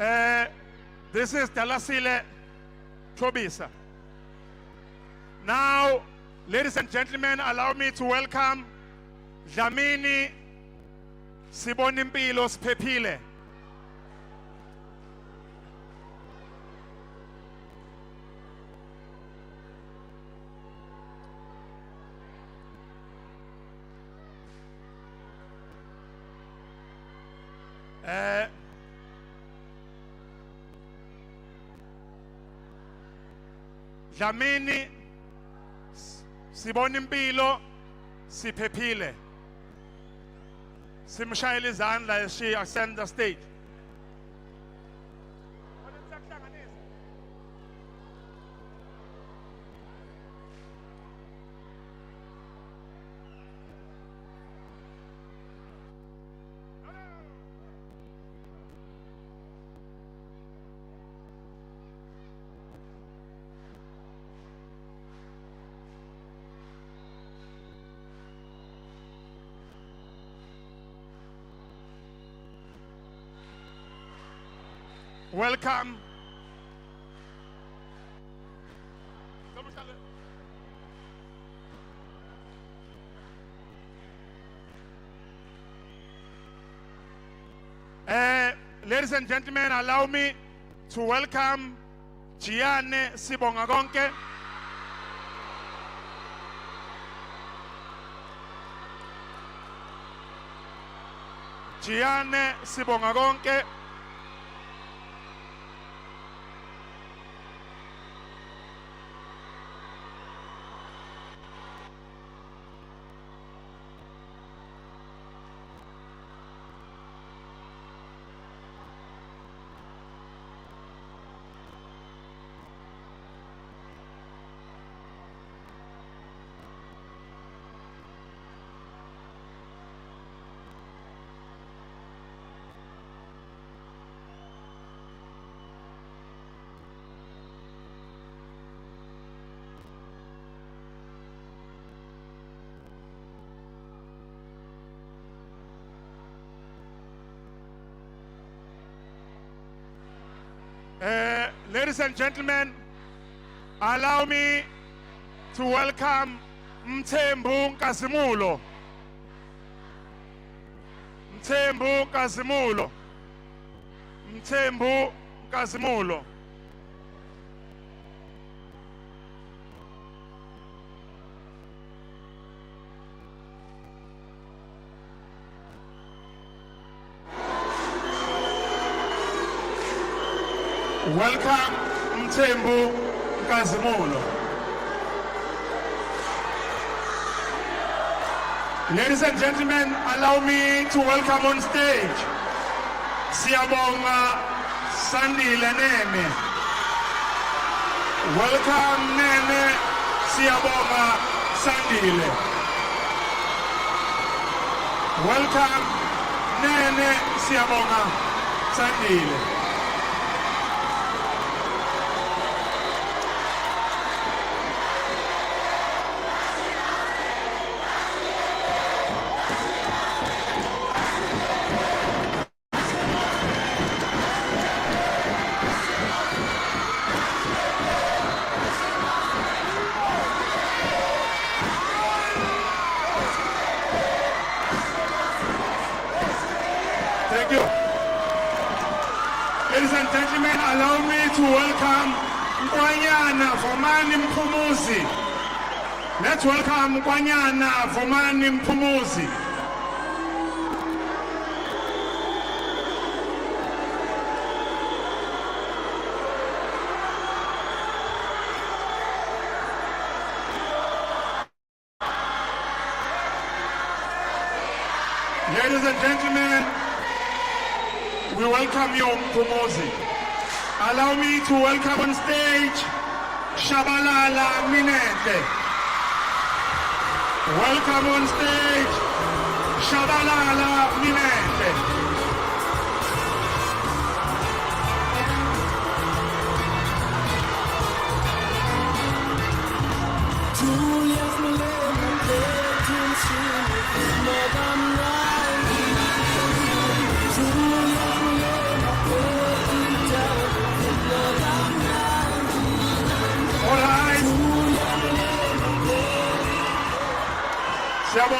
This is Talasile Tobisa. Now, ladies and gentlemen, allow me to welcome Dlamini Sibonimpilo Pepile. Dlamini Sibonimpilo Siphephile. Simshayele izandla as she ascends the stage. Welcome. Ladies and gentlemen, allow me to welcome Gianne Sibongakonke. Gianne Sibongakonke. Ladies and gentlemen, allow me to welcome Mthembu Nkazimulo. Mthembu Nkazimulo. Mthembu Nkazimulo. Welcome, Mthembu Nkazimulo. Ladies and gentlemen, allow me to welcome on stage Siyabonga Sandile Nene. Welcome, Nene Siyabonga Sandile. Welcome, Nene Siyabonga Sandile. Thank you. Ladies and gentlemen, allow me to welcome Nkwanyana Vomani Mpumuzi. Let's welcome Nkwanyana Vomani Mpumuzi. Ladies and gentlemen, we welcome you, Mpumuzi. Allow me to welcome on stage Shabalala Minete. Welcome on stage Shabalala Minete. Julia's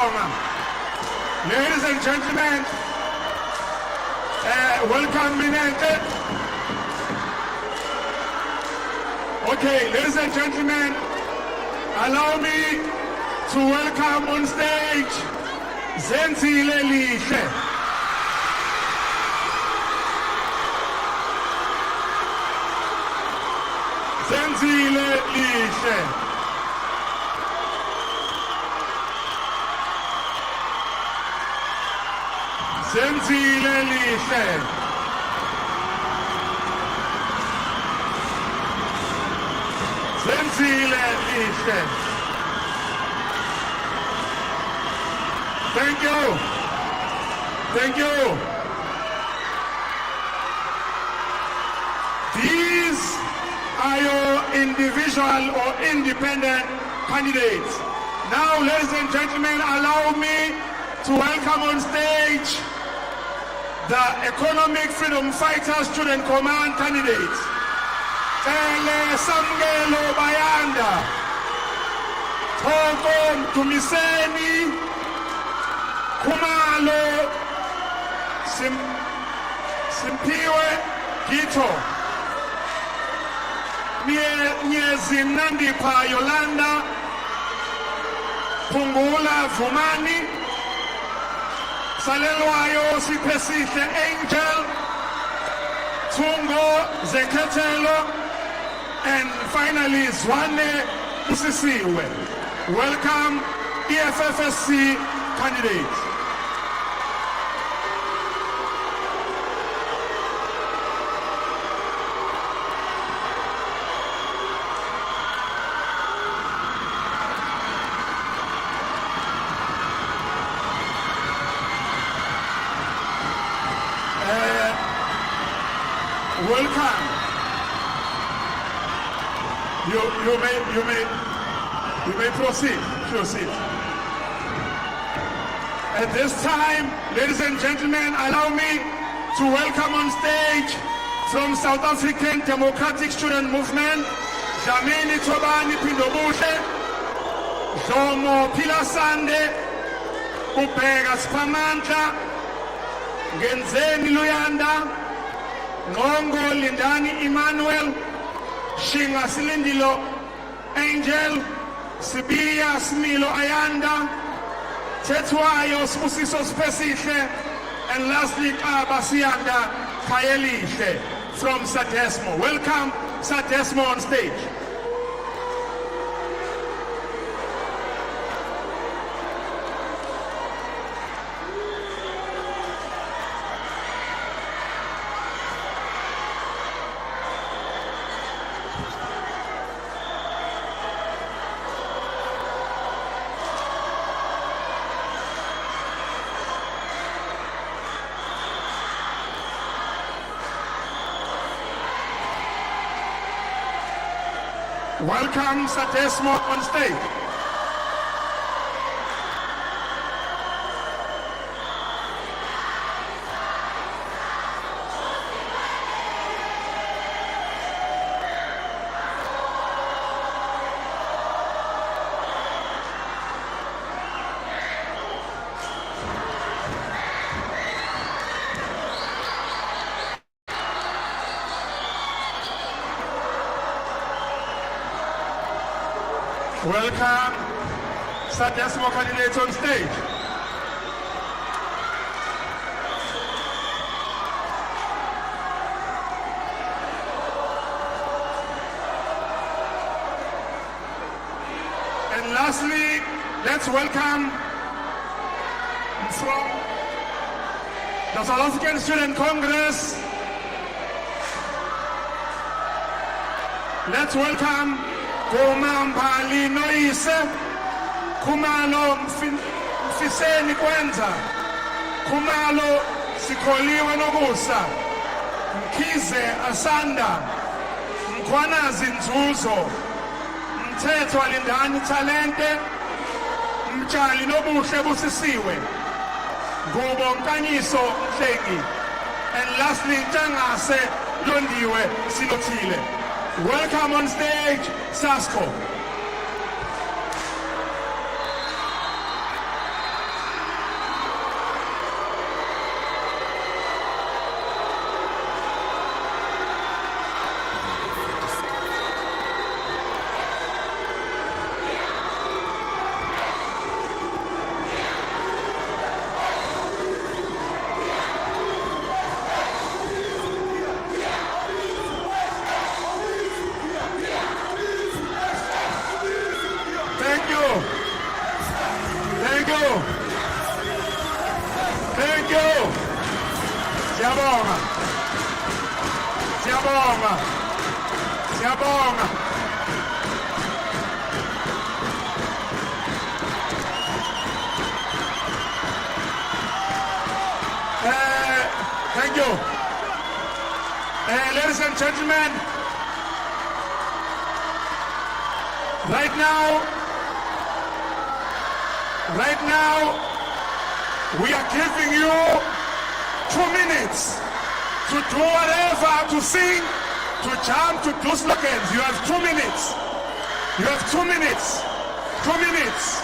Ladies and gentlemen, welcome Minente. Okay, ladies and gentlemen, allow me to welcome on stage Zenzile Lihle. Zenzile Lihle. Zenzile Lihle. Zenzile Lihle. Thank you. Thank you. These are your individual or independent candidates. Now, ladies and gentlemen, allow me to welcome on stage the Economic Freedom Fighter Student Command candidates. Tele Samgelo Bayanda, Toko Tumiseni, Kumalo Simpiwe Gito, Nyezimnandi Pa Yolanda, Pungula Vumani, Salelwayo Sipesihle Angel, Tungo Zeketelo, and finally Zwane Usisiwe. Welcome EFFSC candidates. Welcome. You may proceed. At this time, ladies and gentlemen, allow me to welcome on stage from South African Democratic Student Movement, Jamini Tobani Pindobushe, Jomo Pilasande, Ubega Spamanta, Genzeni Luyanda, Ngongo Lindani Emmanuel, Shinga Silindilo Angel, Sibiya Smilo Ayanda, Tetwayo Spusiso Spesihle, and lastly Abasianda Kayeliche from Sadesmo. Welcome Sadesmo on stage. Welcome Sadesmo on stage. Welcome Sadesmo candidates on stage. And lastly, let's welcome from the South African Student Congress. Let's welcome Kumambali Noise, Kumalo Mfiseni Kwenza, Kumalo Sikoliwe Nogusa, Mkize Asanda, Mkwanazi Nzuzo, Mthetho Lindani Talente, Mtshali Nobuhle Busisiwe, Ngubo Nkanyiso Mhleki, and lastly Ntshangase Londiwe Silothile. Welcome on stage, Siyabonga. Siyabonga. Thank you. Ladies and gentlemen, right now, we are giving you 2 minutes to do whatever, to sing, to jump, to do slogans. You have 2 minutes. You have 2 minutes. 2 minutes.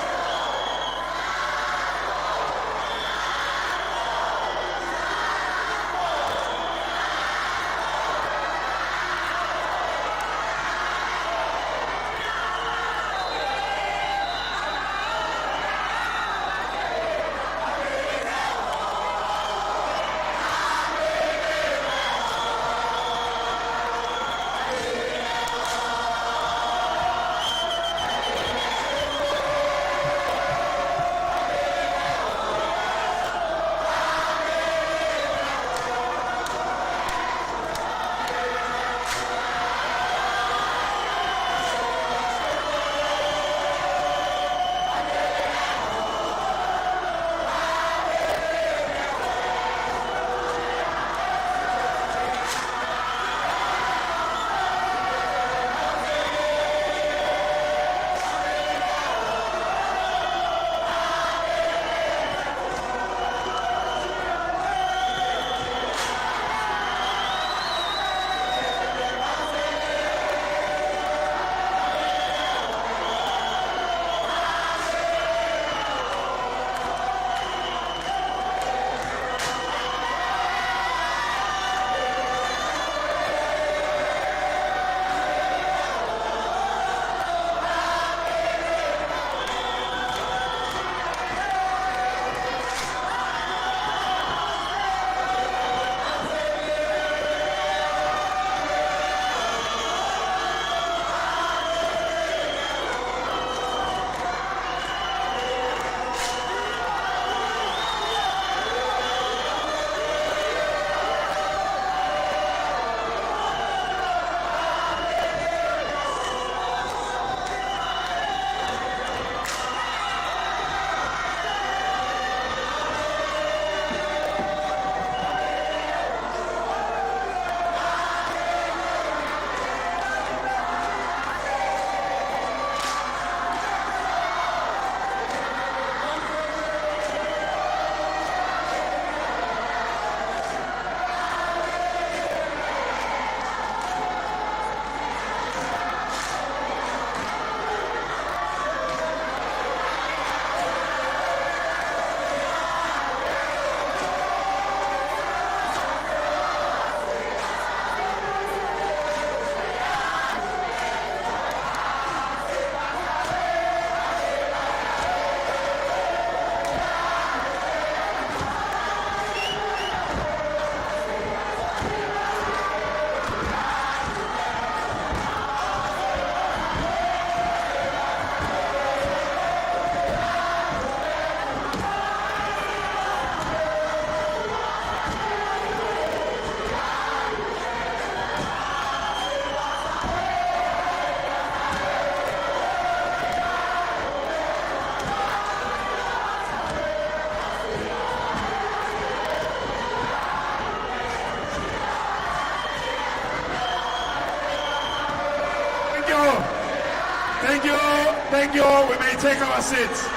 Thank you. We may take our seats.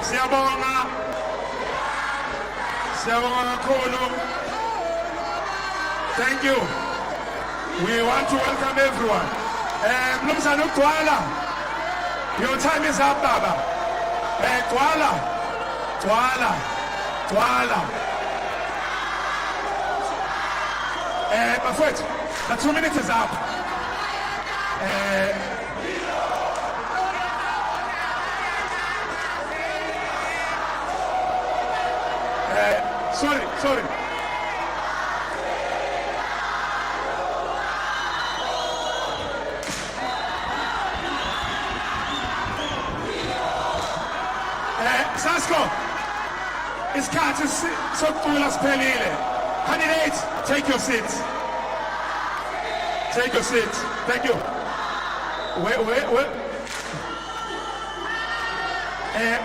Siyabonga. Siyabonga kakhulu. Thank you. We want to welcome everyone. Mnumzana uGcwala. Your time is up, Baba. Gcwala. My friend, the 2 minutes is up. Sorry. Sasko, isikhathi sokucula siphelile. Candidates, take your seats. Take your seats. Thank you. Wait.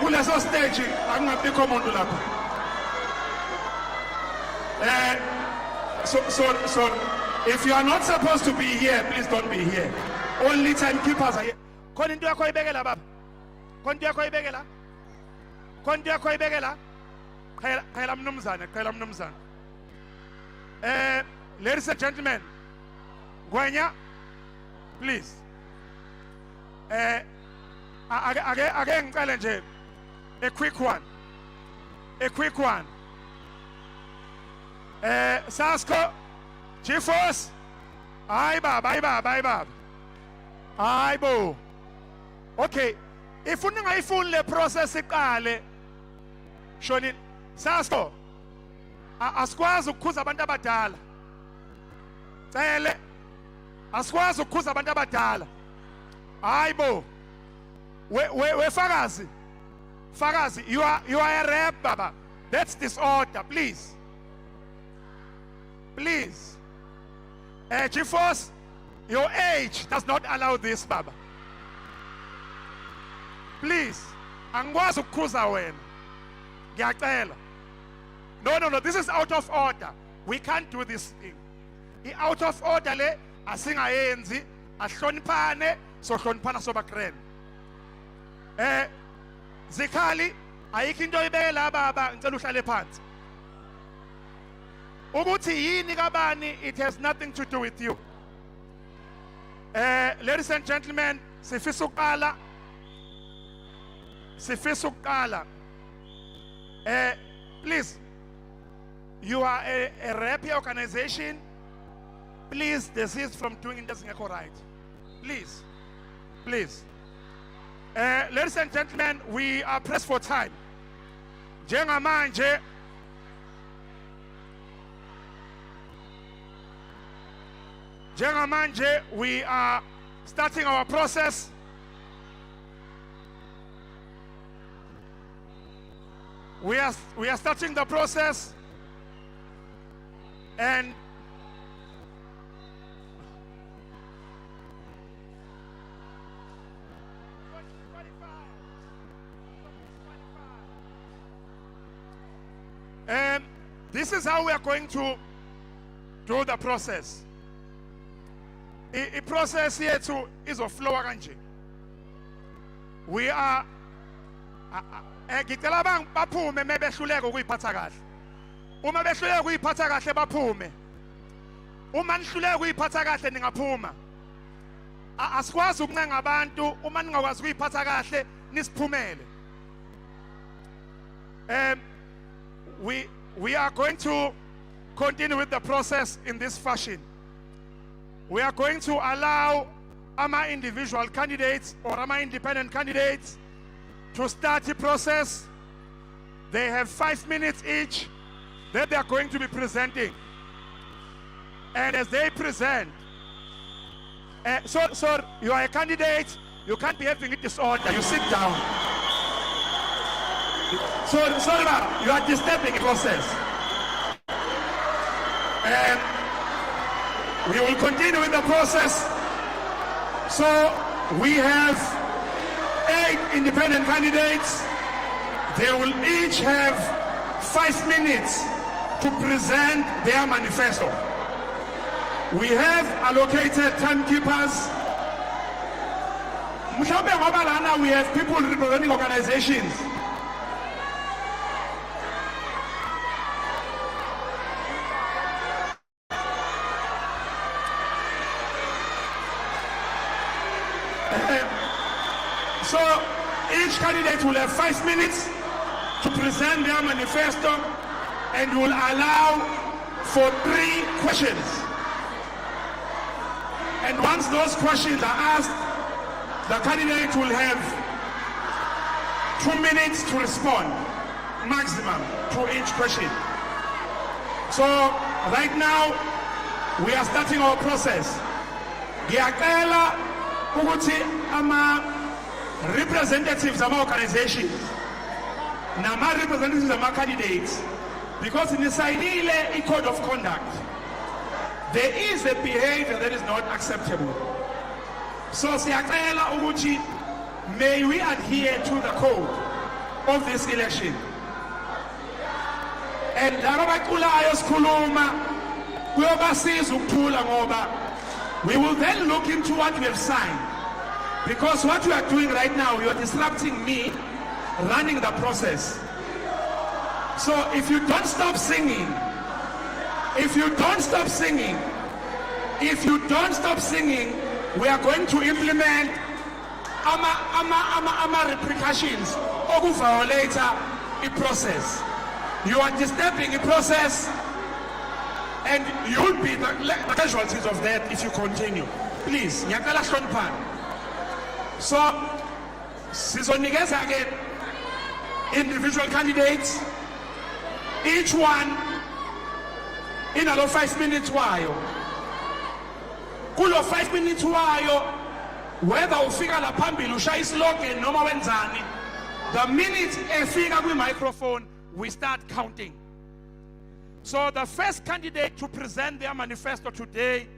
Kuleso stage angabikho umuntu lapha. So if you are not supposed to be here, please don't be here. Only timekeepers are here. Khona into yakho ayibekela baba. Khona into yakho ayibekela. Khona into yakho ayibekela. Khayela mnumzana. Ladies and gentlemen, Gwenya, please. Again, challenge a quick one. Sasko, Chief Force, aye bab. Aye bo. Okay, if you don't full process ikale, shoni Sasko, askwazi ukukhuza abantu abadala. Cele, askwazi ukukhuza abantu abadala. Aye bo. We Fagazi, you are a rep, Baba. That's disorder, please. Chief Force, your age does not allow this, Baba. Please. Angwazi ukukhuza wena. Ngiyacela. No, this is out of order. We can't do this thing. Out of order le asingayenzi, ahloniphane, so hloniphana sobakrene. Zikhali ayikho into ibekela baba ngicela uhlale phansi. Ukuthi yini kabani, it has nothing to do with you. Ladies and gentlemen, sifisa uqala. Please, you are a rep organization. Please desist from doing it right. Please. Ladies and gentlemen, we are pressed for time. Njengamanje we are starting our process. We are starting the process, and this is how we are going to do the process. The process here too is of flow kanje. We are ngicela baphume mebehluleka ukuyiphatha kahle. Uma behluleka ukuyiphatha kahle baphume. Uma nihluleka ukuyiphatha kahle ningaphuma. Asikwazi ukuncenga abantu uma ningakwazi ukuyiphatha kahle nisiphumele. We are going to continue with the process in this fashion. We are going to allow our individual candidates or our independent candidates to start the process. They have 5 minutes each that they are going to be presenting. And as they present, so you are a candidate, you can't be having a disorder, you sit down. So you are disturbing the process. And we will continue with the process. So we have 8 independent candidates. They will each have 5 minutes to present their manifesto. We have allocated timekeepers. We have people representing organizations. So each candidate will have 5 minutes to present their manifesto, and will allow for 3 questions. And once those questions are asked, the candidate will have 2 minutes to respond, maximum, to each question. So right now, we are starting our process. Ngiyacela ukuthi representatives of our organizations, nama representatives of our candidates, because in the side a code of conduct, There is a behavior that is not acceptable. So siyacela ukuthi may we adhere to the code of this election. And laba baculayo sikhuluma kuyobasiza ukuthula ngoba we will then look into what we have signed. Because what you are doing right now, you are disrupting me running the process. So if you don't stop singing, we are going to implement repercussions of violate the process. You are disturbing the process and you'll be the casualties of that if you continue. Please, nyakala hlonipha. So, sizonikeza again individual candidates, each one in a 5 minutes wayo. Kulo 5 minutes wayo, whether ufika la phambili ushaya slogan noma wenzani, the minute efika kwi microphone, we start counting. So the first candidate to present their manifesto today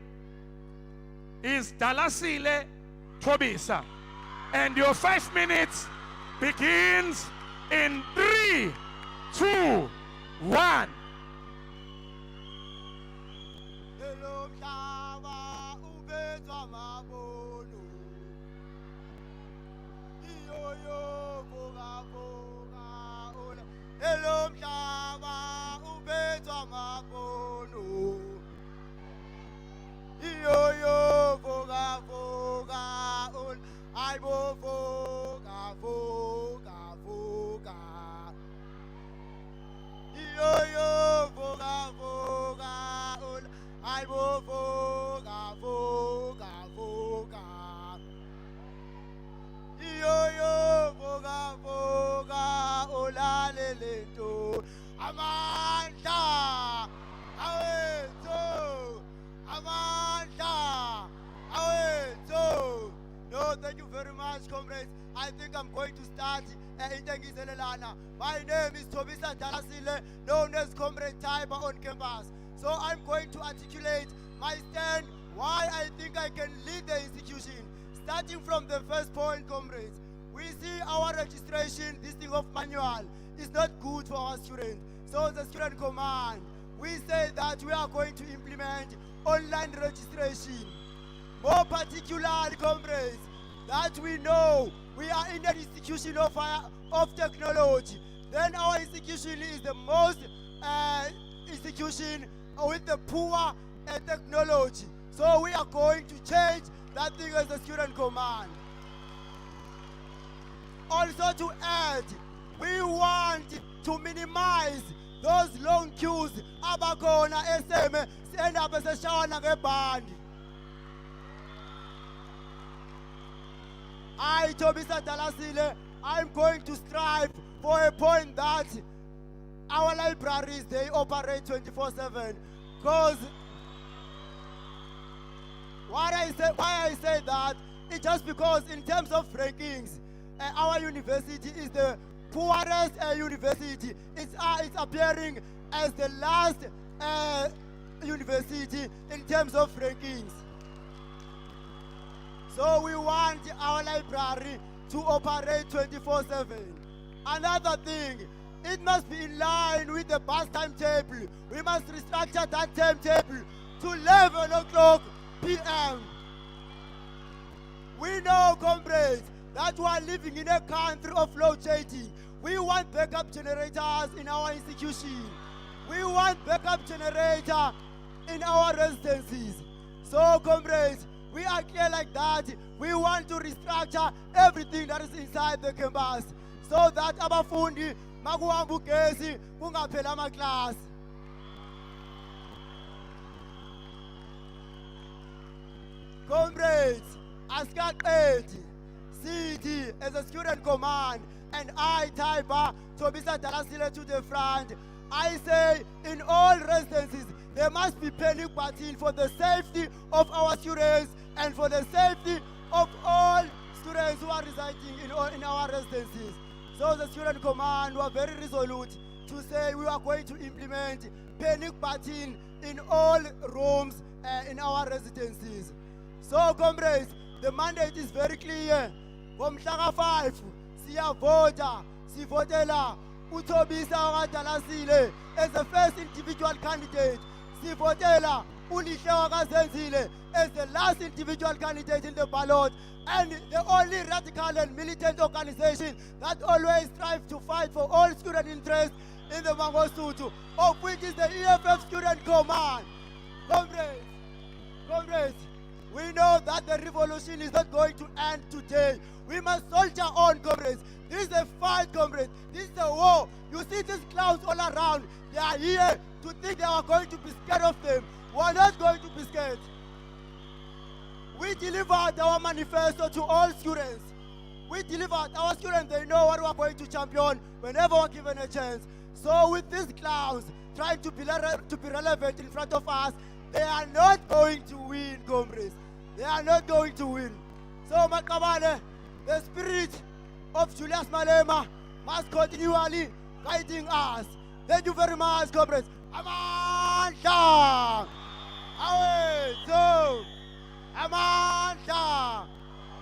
is Dalasile Tobisa. And your 5 minutes begins in 3, 2, 1. No, thank you very much, comrades. I think I'm going to start. My name is Tobisa Dalasile, known as Comrade Tiber on campus. So I'm going to articulate my stand, why I think I can lead the institution. Starting from the first point, comrades, we see our registration, this thing of manual, is not good for our students. So the student command, we say that we are going to implement online registration. More particularly, comrades, that we know we are in an institution of technology. Then our institution is the most institution with the poor technology. So we are going to change that thing as the student command. Also to add, we want to minimize those long queues. Abakona SM stand up as a shawana ngeband. I, Tobisa Dalasile, I'm going to strive for a point that our libraries, they operate 24/7. Because why I say that, it's just because in terms of rankings, our university is the poorest university. It's appearing as the last university in terms of rankings. So we want our library to operate 24/7. Another thing, it must be in line with the bus timetable. We must restructure that timetable to 11 o'clock p.m. We know, comrades, that we are living in a country of load shedding. We want backup generators in our institution. We want backup generator in our residencies. So, comrades, we are clear like that. We want to restructure everything that is inside the campus so that abafundi makuhamba ugesi kungaphela ama-class. Comrades, asikaqedi sithi as a student command, and I, Tiber Tobisa Dalasile, to the front, I say in all residences there must be panic button for the safety of our students and for the safety of all students who are residing in our residences. So the student command were very resolute to say we are going to implement panic button in all rooms in our residencies. So, comrades, the mandate is very clear. From Mhlaka 5, siyavota, sivotela uThobisa kaDalasile as the first individual candidate. Sivotela uLihle kaZenzile as the last individual candidate in the ballot. And the only radical and militant organization that always strives to fight for all student interests in the Mangosuthu, of which is the EFF Student Command. Comrades, we know that the revolution is not going to end today. We must soldier on, comrades. This is a fight, comrades. This is a war. You see these clouds all around. They are here to think they are going to be scared of them. We are not going to be scared. We delivered our manifesto to all students. We delivered our students. They know what we are going to champion whenever we're given a chance. So with these clowns trying to be relevant in front of us, they are not going to win, comrades. They are not going to win. So, Makabane, the spirit of Julius Malema must continually guiding us. Thank you very much, comrades. Amandla! Awethu! Amandla!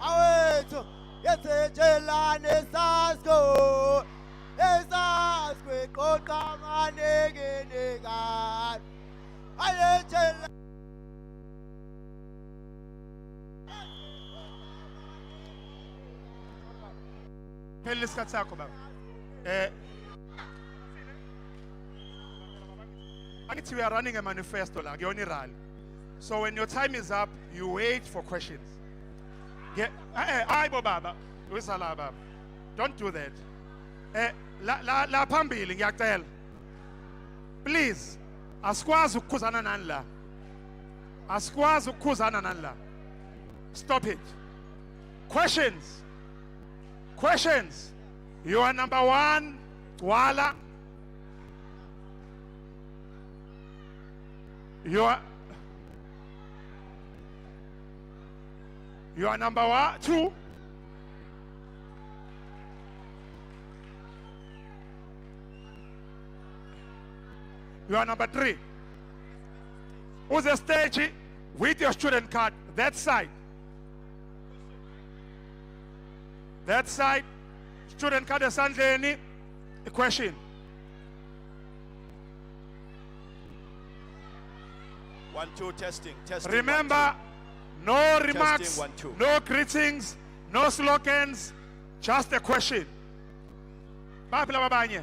Awethu! Yesejelane sasko! Esaskwe kokamanege. Ayetshela Phela isikhathi sakho baba. Angithi we are running a manifesto la kuyona irally. So when your time is up, you wait for questions. Hayi bo baba, uyisala baba. Don't do that. La phambili ngiyacela. Please, asikwazi ukukhuzana nani la. Asikwazi ukukhuzana nani la. Stop it. Questions. Questions. You are number one, Wala. You are number one, two. You are number three. Who's the stage with your student card? That side. That side. Student card esandleni. A question. 1 2 testing. Remember, no remarks, 1 2. no greetings, no slogans, just a question. Bapila babanye.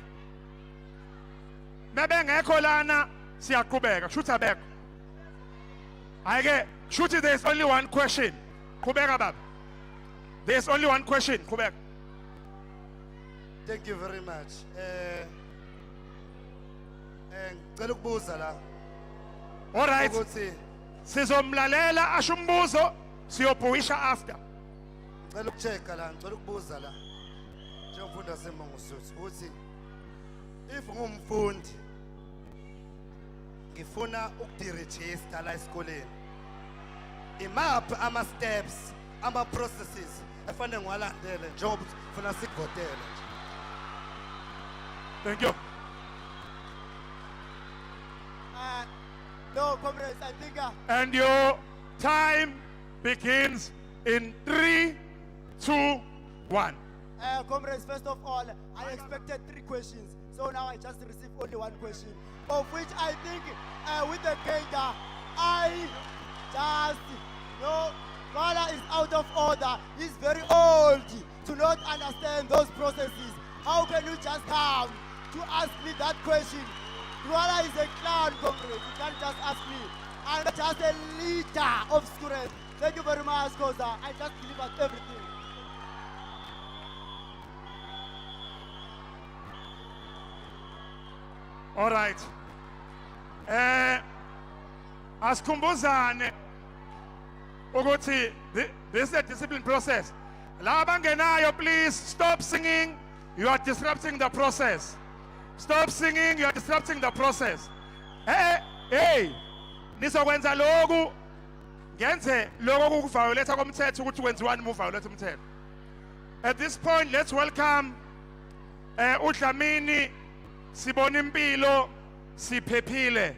Bebe ngekho lana siyaqhubeka. Shoot abek. Ayike, shoot there is only one question. Qhubeka baba. There is only one question. Qhubeka. Thank you very much. Ngicela ukubuza la. All right. Ukuthi Sizomlalela asho umbuzo siyobhuisha after. ngicela ukuchecka la, ngicela ukubuza la. Njengomfundi waseMangosuthu ukuthi if ngumfundi ngifuna ukudiregister la esikoleni. Imaphi ama steps, ama processes efanele ngiwalandele njengoba ufuna sikuvotele nje. Thank you. no, comrades, I think And your time begins in 3, 2, 1. comrades, first of all, I expected 3 questions. So now I just received only 1 question, of which I think with the data, I just know Vala is out of order. He's very old to not understand those processes. How can you just come to ask me that question? Vala is a clown, comrade. You can't just ask me. I'm just a leader of students. Thank you very much, Koza. I just delivered everything. All right. Asikhumbuzane ukuthi this is a discipline process. La bangenayo, please stop singing. You are disrupting the process. Stop singing. You are disrupting the process. Hey. Nisokwenza lokhu ngenze lokho kuviolate komthetho ukuthi wenziwani mu violate umthetho. At this point, let's welcome uDlamini Sibona impilo siphephile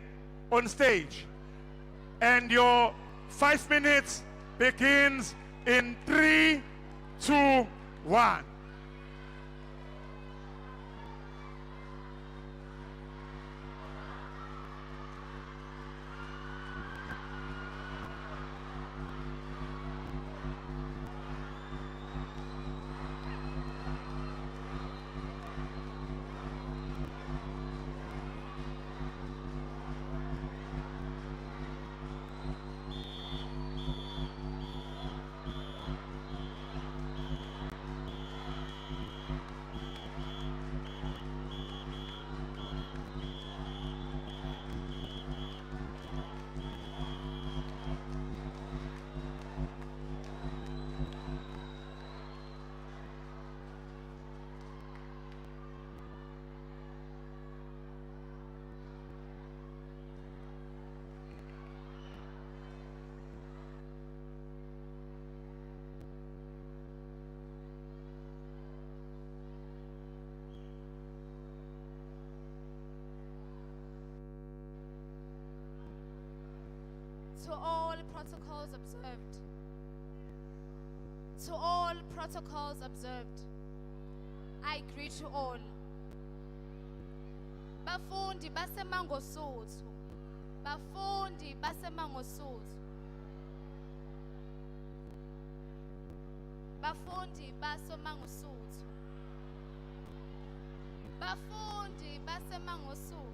on stage. And your 5 minutes begins in 3, 2, 1. To all protocols observed. To all protocols observed. I greet you all. Bafundi baseMangosuthu. Bafundi baseMangosuthu. Bafundi baseMangosuthu. Bafundi baseMangosuthu.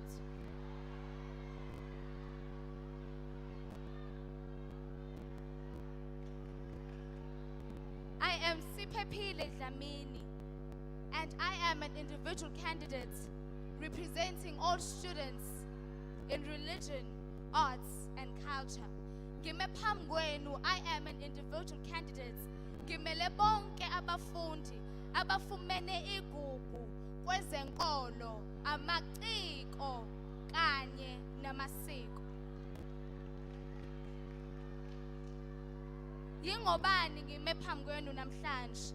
I am Siphephile Dlamini, and I am an individual candidate representing all students in religion, arts, and culture. Ngime phambi kwenu, I am an individual candidate. Ngimele bonke abafundi abafumene igugu kwezenkolo, amaciko kanye namasiko. Yingobani ngime phambi kwenu namhlanje?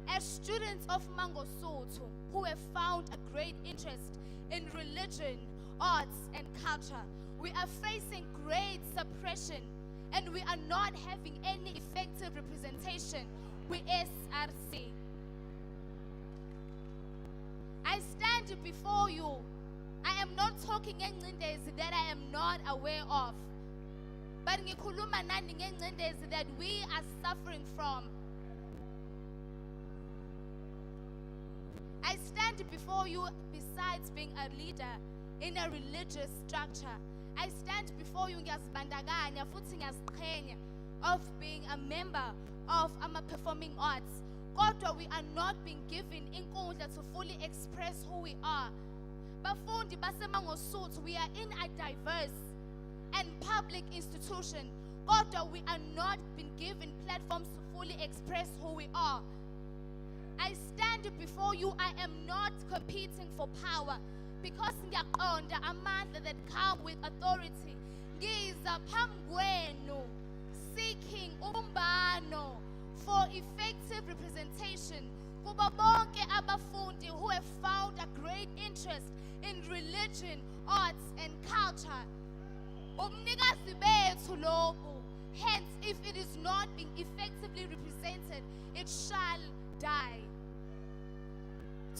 As students of Mangosuthu who have found a great interest in religion, arts, and culture, we are facing great suppression and we are not having any effective representation with SRC. I stand before you. I am not talking ngengcindezi that I am not aware of, but ngikhuluma nani ngengcindezi that we are suffering from. I stand before you besides being a leader in a religious structure. I stand before you ngiyazibandakanya futhi ngiyaziqhenya of being a member of ama-performing arts. Kodwa we are not being given inkundla to fully express who we are. Bafundi baseMangosuthu, we are in a diverse and public institution. Kodwa we are not being given platforms to fully express who we are. I stand before you, I am not competing for power because ngiyaqonda amandla that come with authority. Ngiza phambi kwenu seeking ubumbano for effective representation kubo bonke abafundi who have found a great interest in religion, arts, and culture. Ubunikazi bethu lobu. Hence, if it is not being effectively represented, it shall die.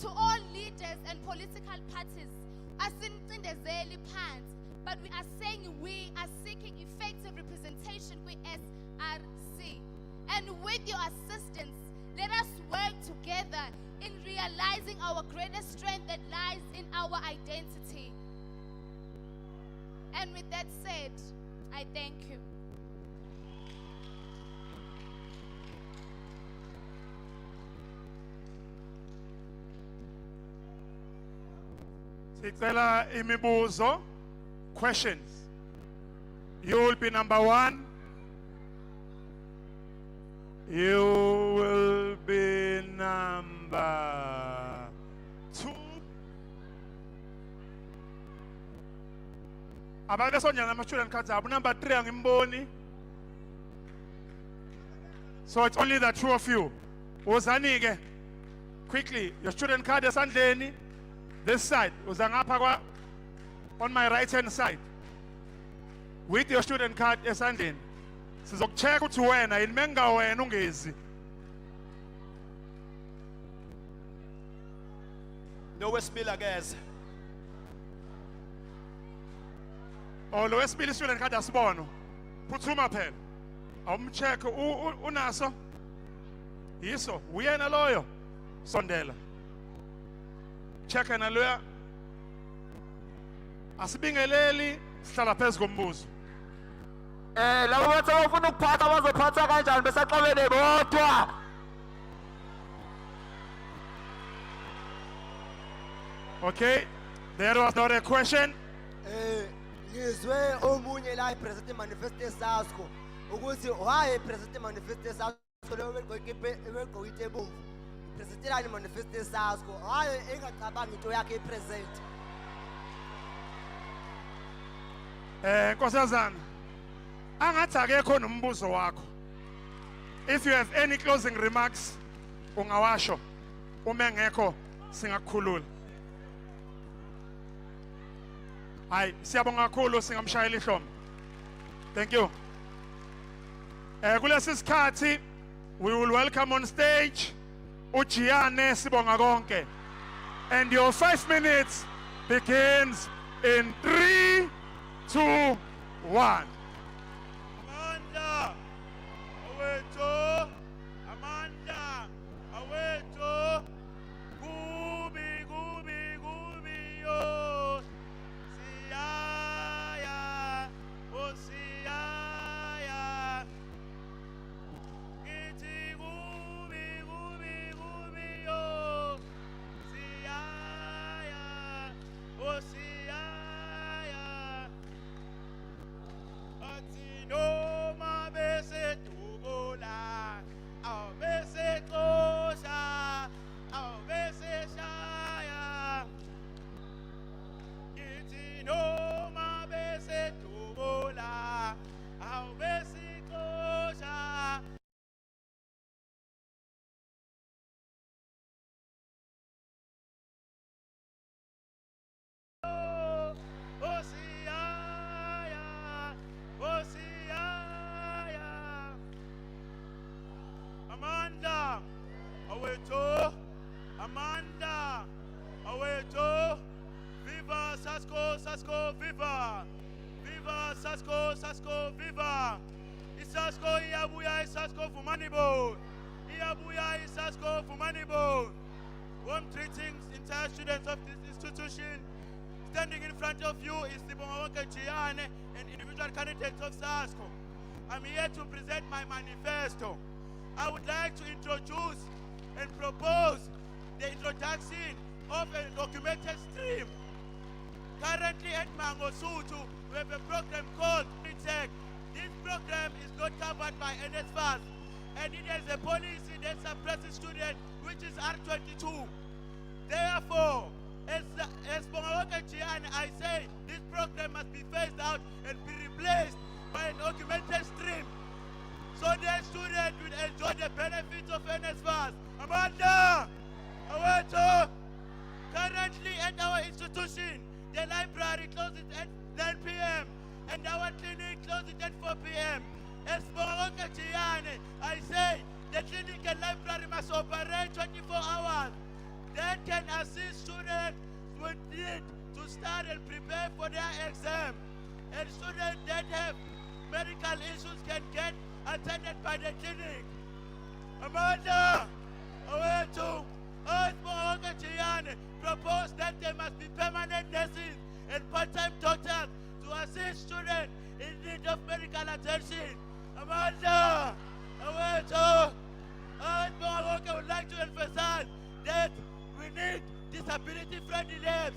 To all leaders and political parties, asincindezeli phansi, but we are saying we are seeking effective representation with SRC. And with your assistance, let us work together in realizing our greatest strength that lies in our identity. And with that said, I thank you. Sicela imibuzo, questions. You will be number 1. You will be number 2. Abantu esonyana ama-student cards abo. Number 3 angimboni. So it's only the 2 of you. Wozani-ke? Quickly, your student card esandleni. This side, uzangapha on my right hand side. With your student card esandleni. Sizokucheck ukuthi wena yini menga wena ungezi. No wesibili guys. Oh, lo wesibili student card asibona. Phuthuma phela. Awumcheck unaso. Yiso, uyena loyo. Sondela. Check na loya. Asibingeleli sihlala phezu kombuzo. Labo bathi abafuna ukuphatha bazophatha kanjani besaxabene bodwa. Okay, there was not a question. Ngizwe omunye la ipresent manifesto sasko ukuthi why present manifesto sasko lo begqoke itebomvu. Presentelani manifesto sasko why engacabanga into yakhe ipresent. Nkosazana, angathi akekho nombuzo wakho. If you have any closing remarks, ungawasho. Uma ngekho singakukhulula. Hayi, siyabonga kakhulu singamshayela ihlombe. Thank you. Kulesi sikhathi we will welcome on stage uJiyane sibonga konke. And your 5 minutes begins in 3, 2, 1. Amanda, aweto. Amanda, aweto. Gubi, gubi, gubi, yo. Siyaya, oh siyaya. Iti gubi, gubi, gubi, yo. Siyaya, oh siyaya. Ati no ma bese tubola, au bese kosa, au bese shaya. Iti no ma bese tubola, au bese kosa. Oh siyaya, oh siyaya. Amanda, aweto. Amanda, aweto. Viva Sasco, Sasco, viva. Viva Sasco, Sasco, viva. Isasco iyabuya Isasco fumanibo. Iyabuya Isasco fumanibo. Warm greetings, entire students of this institution. Standing in front of you is Sibongawonke Jiyane, an individual candidate of SASCO. I'm here to present my manifesto. I would like to introduce and propose the introduction of a documented stream. Currently at Mangosuthu, we have a program called Retech. This program is not covered by NSFAS, and it has a policy that suppresses students, which is R22. Therefore, as Bongawonke Jiyane, I say this program must be phased out and be replaced by an augmented stream, so that students will enjoy the benefits of NSFAS. Amanda, Aweto, currently at our institution, the library closes at 9 p.m. and our clinic closes at 4 p.m. As Bongawonke Jiyane, I say the clinic and library must operate 24 hours. That can assist students with need to start and prepare for their exam. And students that have medical issues can get attended by the clinic. Amanda, Aweto, Bongawonke Jiyane propose that there must be permanent nurses and part-time doctors to assist students in need of medical attention. Amanda, Aweto, Bongawonke would like to emphasize that we need disability-friendly labs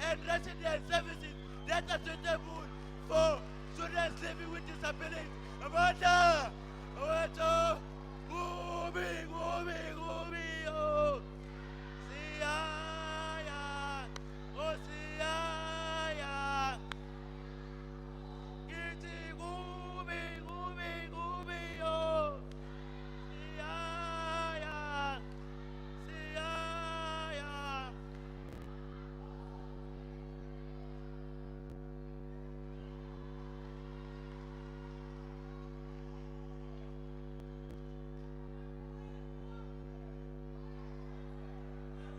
and resident services that are suitable for students living with disabilities. Amanda, Aweto, Gubi, Gubi, Gubi, oh, Siyaya, oh, Siyaya. Iti Gubi, Gubi, Gubi, oh, Siyaya, Siyaya.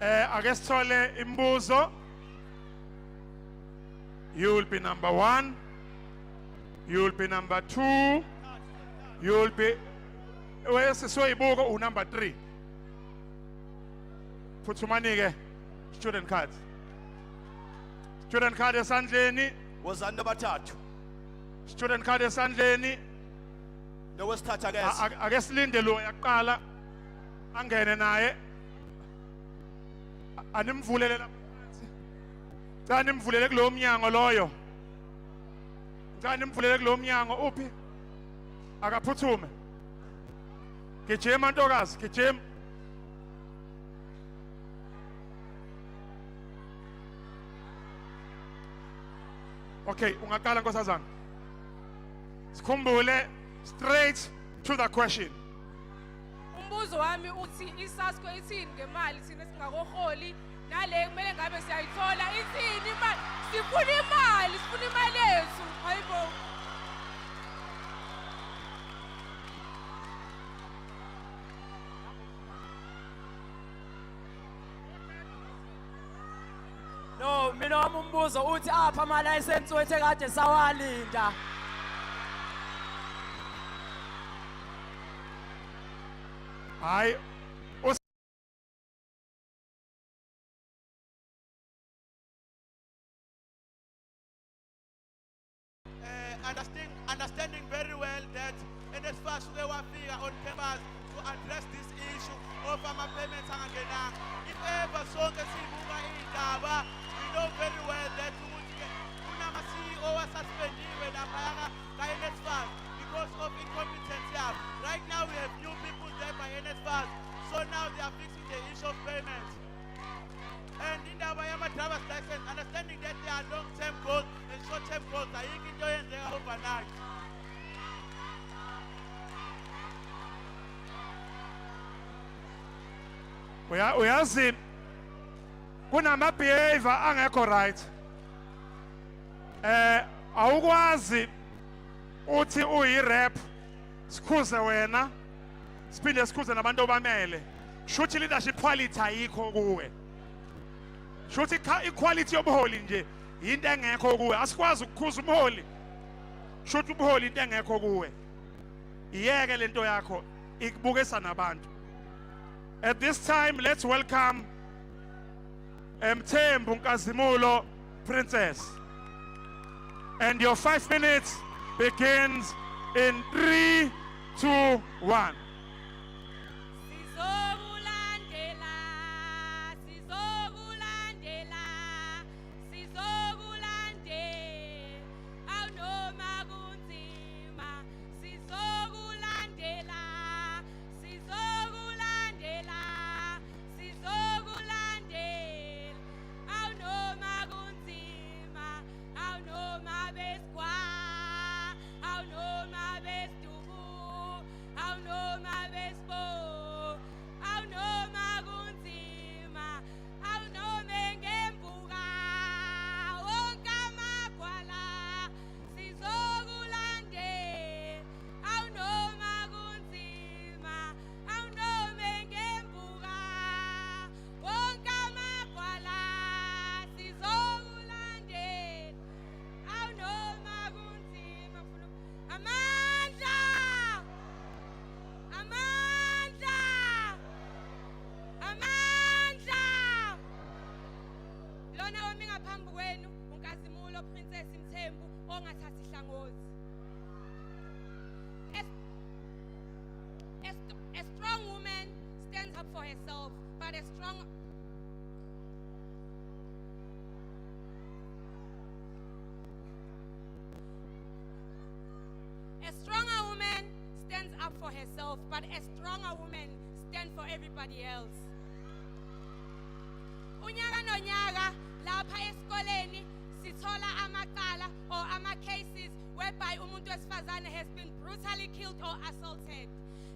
Ake sithole imbuzo. You will be number 1. You will be number 2. You will be wesisoyibuko number 3. Phuthumanike student card. Student card esandleni. Wozani bathathu. Student card esandleni. Nowesithatha ke. Ake silinde lo yaqala angene naye. Animvulele lapha phansi. Cha nimvulele kulo mnyango loyo. Cha nimvulele kulo mnyango uphi? Akaphuthume. Gijima ntokazi, gijima. Okay, ungaqala nkosazana. Sikhumbule straight to the question. Umbuzo wami uthi isasco ithini ngemali sine singakoholi nale kumele ngabe siyayithola ithini imali sifuna imali yethu hayibo. No, mina wami umbuzo uthi apha ama license wethu kade sawalinda. Hayi Understanding very well that NSFAS uke wafika on campus to address this issue of ama-payments angangenanga. If ever sonke sibuka indaba, we know very well that kunama-CEO asuspendiwe laphayana ka-NSFAS because of incompetence yabo. Right now we have new people there by NSFAS, so now they are fixing the issue of payments. And in the driver's license, understanding that there are long-term goals and short-term goals, ayikho into eyenzeka overnight. uyazi kunama behavior angekho right. Awukwazi uthi uyi-rap sikhuze wena siphinde sikhuze nabantu obamele. Shuthi leadership quality ayikho kuwe. Shuthi equality yobuholi nje into engekho kuwe. Asikwazi ukukhuza umholi. Shuthi ubuholi into engekho kuwe. Iyeke lento yakho ikubukisa nabantu. At this time, let's welcome Mthembu Nkazimulo Princess. And your 5 minutes begins in 3, 2, 1. A strong woman stands up for herself, but a stronger woman stands up for herself, but a stronger woman stands for everybody else. Unyaka nonyaka lapha esikoleni sithola amaqala or ama-cases whereby umuntu wesifazane has been brutally killed or assaulted.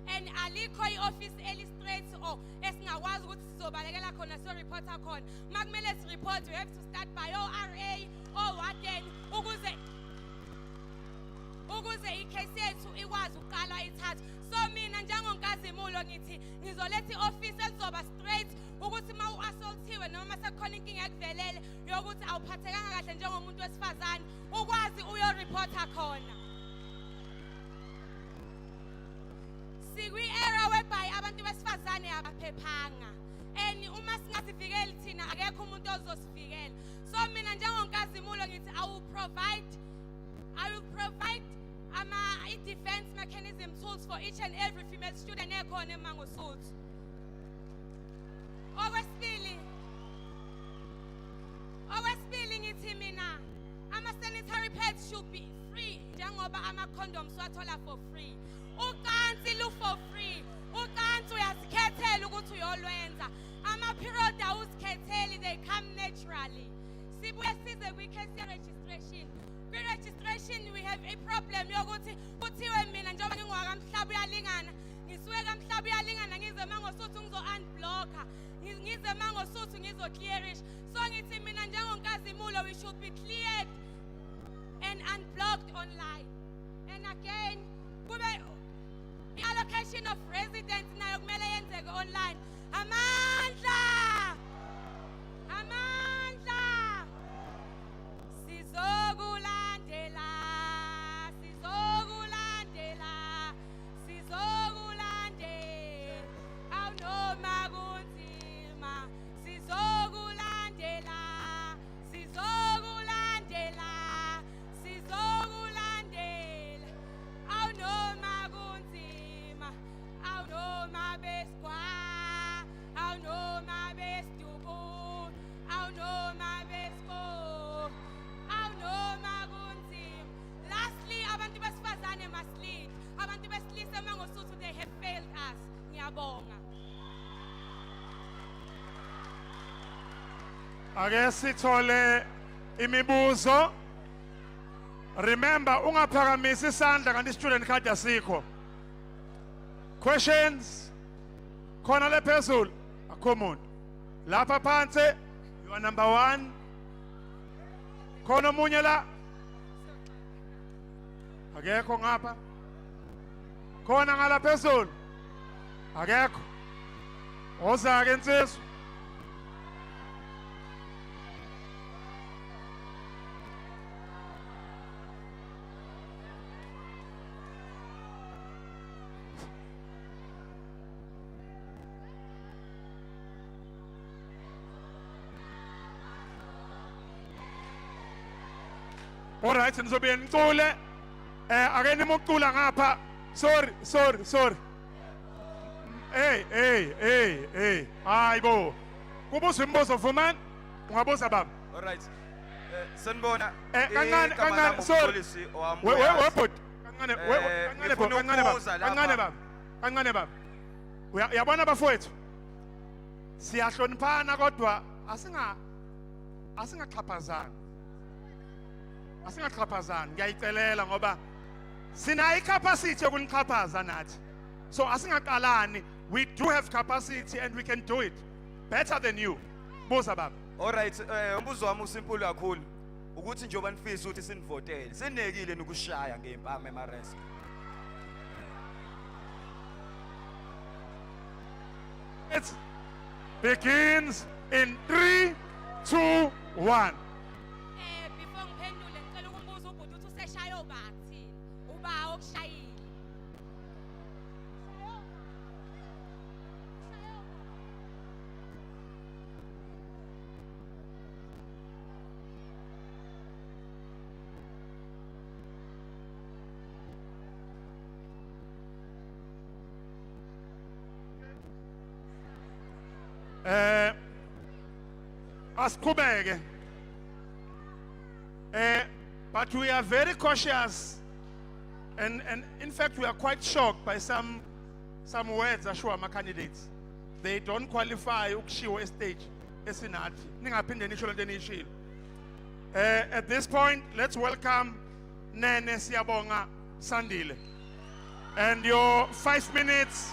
And alikho i-office eli-straight or esingakwazi ukuthi sizobalekela khona siyo-reporta khona. Makumele si-report, we have to start by ORA or warden ukuze i-case yethu ikwazi uqalwa ithathwe. So mina njengoNkazimulo ngithi ngizoletha i-office elizoba straight ukuthi ma u-assault kuthiwe noma sekukhona inkinga ekuvelele yokuthi awuphathekanga kahle njengomuntu wesifazane ukwazi uyoreporta khona. Sikwi-era whereby abantu besifazane abaphephanga and uma singasivikeli thina akekho umuntu ozosivikela. So mina njengonkazimulo ngithi I will provide defense mechanism tools for each and every female student ekhona eMangosuthu. Okwesibili ngithi mina ama-sanitary pads should be free njengoba ama-condoms wathola for free. Ucansi lu for free. Ucansi uyazikhethela ukuthi uyolwenza. Ama-period awuzikhetheli, they come naturally. Sibuye size kwi-case registration. Kwi-registration we have a problem yokuthi kuthiwe mina njengoba ngingwakamhlaba uyalingana ngisuke kamhlaba uyalingana ngize eMangosuthu ngizo-unblocka ngize eMangosuthu ngizo-clearish. So ngithi mina njengonkazimulo we should be cleared and unblocked online. And again kube i-allocation of residents nayo kumele yenzeke online. Amandla sizokulandela awunoma kunzima sizokulandela awunoma kunzima awunoma besikwa awunoma besidubu awunoma besko awunoma kunzima. Lastly, abantu besifazane must lead. Abantu besilisa eMangosuthu, they have failed us. Ngiyabonga. Ake sithole imibuzo. Remember, ungaphakamisa isandla kanti student card asikho. Questions? Khona le phezulu? Akho muntu. Lapha phansi, you are number 1. Khona omunye la? Akekho ngapha? Khona ngala phezulu? Akekho. Oza-ke insizwa. All right, nizobe ngicule. Ake nimucula ngapha. Sorry. Hey. Hayibo. Kubuza imibuzo Vumani. Ungabuza baba. All right. Sanibona. Kancane, sorry. Webhot. Kancane baba. Uyabona bafowethu. Siyahloniphana kodwa asingaxhaphazani ngiyayicelela ngoba sina icapacity yokunixhaphaza nathi. So asingaqalani, we do have capacity and we can do it better than you. Buza baba. All right. Umbuzo wami usimple kakhulu. Ukuthi njoba nifisa ukuthi sinivotele. Senekile nokushaya ngempama eMaresa. It begins in 3, 2, 1. Before ngiphendule ngicela ukumbuza ubhuti ukuthi useshaya obathi uba okushayile. Asiqhubeke. But we are very cautious, and in fact we are quite shocked by some words ashiwo ama-candidates. They don't qualify ukushiwo estage esinathi. Ningaphinde nisho lento eniyishilo. At this point, let's welcome Nene Siyabonga Sandile. And your 5 minutes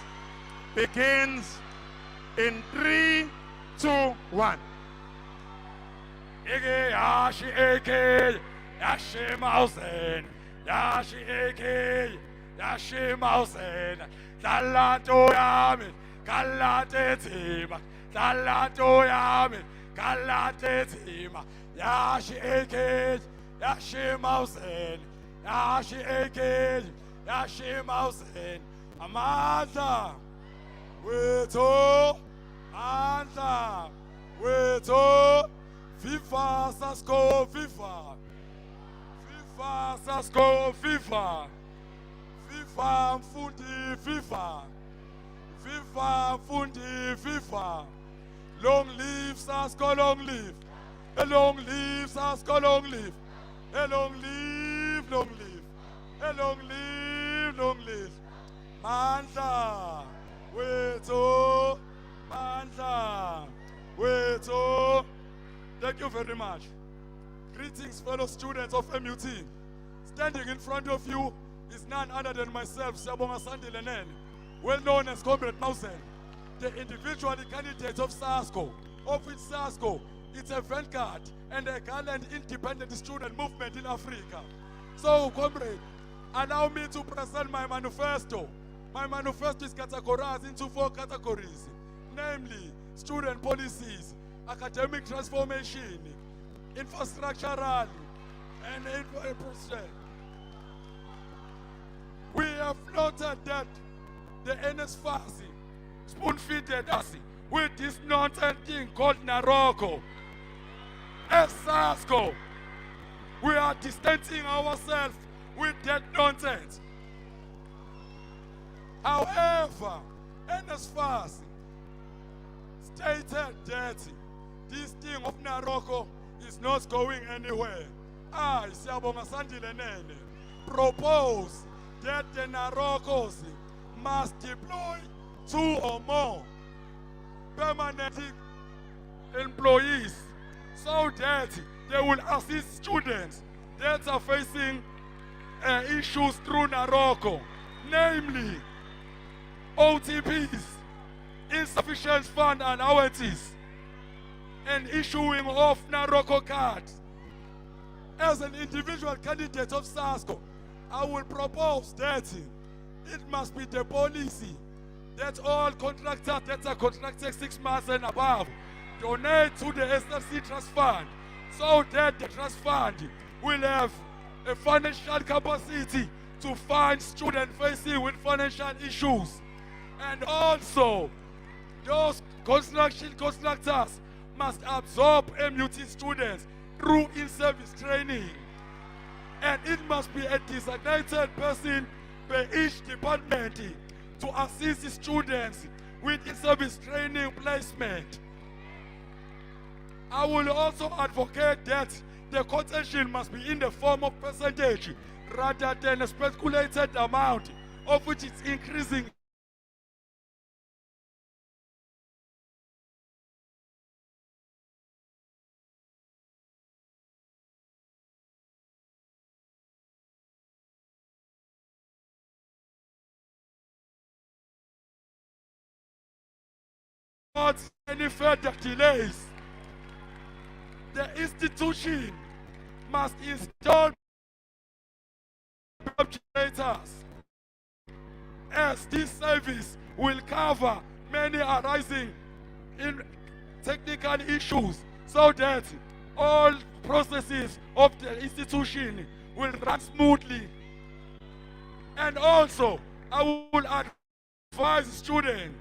begins in 3, 2, 1. Ege yashi eke yashi mausen yashi eke yashi mausen Talanto yami kalate tima Salato yami, kalate zima. Yashi ekej, yashi mausen. Yashi ekej, yashi mausen. Amanda, weto, Anda, weto. FIFA, Sasko, FIFA. FIFA, Sasko, FIFA. FIFA, Mfundi, FIFA. FIFA, Mfundi, FIFA. Long live Sasko, long live. A long live Sasko, long live. A long live, long live. A long live, long live. Mandla, weto, Mandla, weto. Thank you very much. Greetings, fellow students of MUT. Standing in front of you is none other than myself, Siyabonga Sandile, well known as Comrade Mausen, the individual candidate of SASCO, of which SASCO is a vanguard and a gallant independent student movement in Africa. So, comrade, allow me to present my manifesto. My manifesto is categorized into 4 categories, namely student policies, academic transformation, infrastructural, and infrastructure. We have noted that the NSFAS spoon-feeded us with this nonsense thing called Naroko. As SASCO, we are distancing ourselves with that nonsense. However, NSFAS stated that this thing of Naroko is not going anywhere. I, Siyabonga Sandile Nene, propose that the Narokos must deploy 2 or more permanent employees so that they will assist students that are facing issues through Naroko, namely OTPs, insufficient fund allowances, and issuing of Naroko cards. As an individual candidate of SASCO, I will propose that it must be the policy that all contractors that are contracted 6 months and above donate to the SRC Trust Fund so that the Trust Fund will have a financial capacity to fund students facing with financial issues. And also, those contractors must absorb MUT students through in-service training. And it must be a designated person by each department to assist the students with in-service training placement. I will also advocate that the quotation must be in the form of percentage rather than a speculated amount of which it's increasing. Not any further delays. The institution must install generators, as this service will cover many arising in technical issues so that all processes of the institution will run smoothly. And also, I will advise students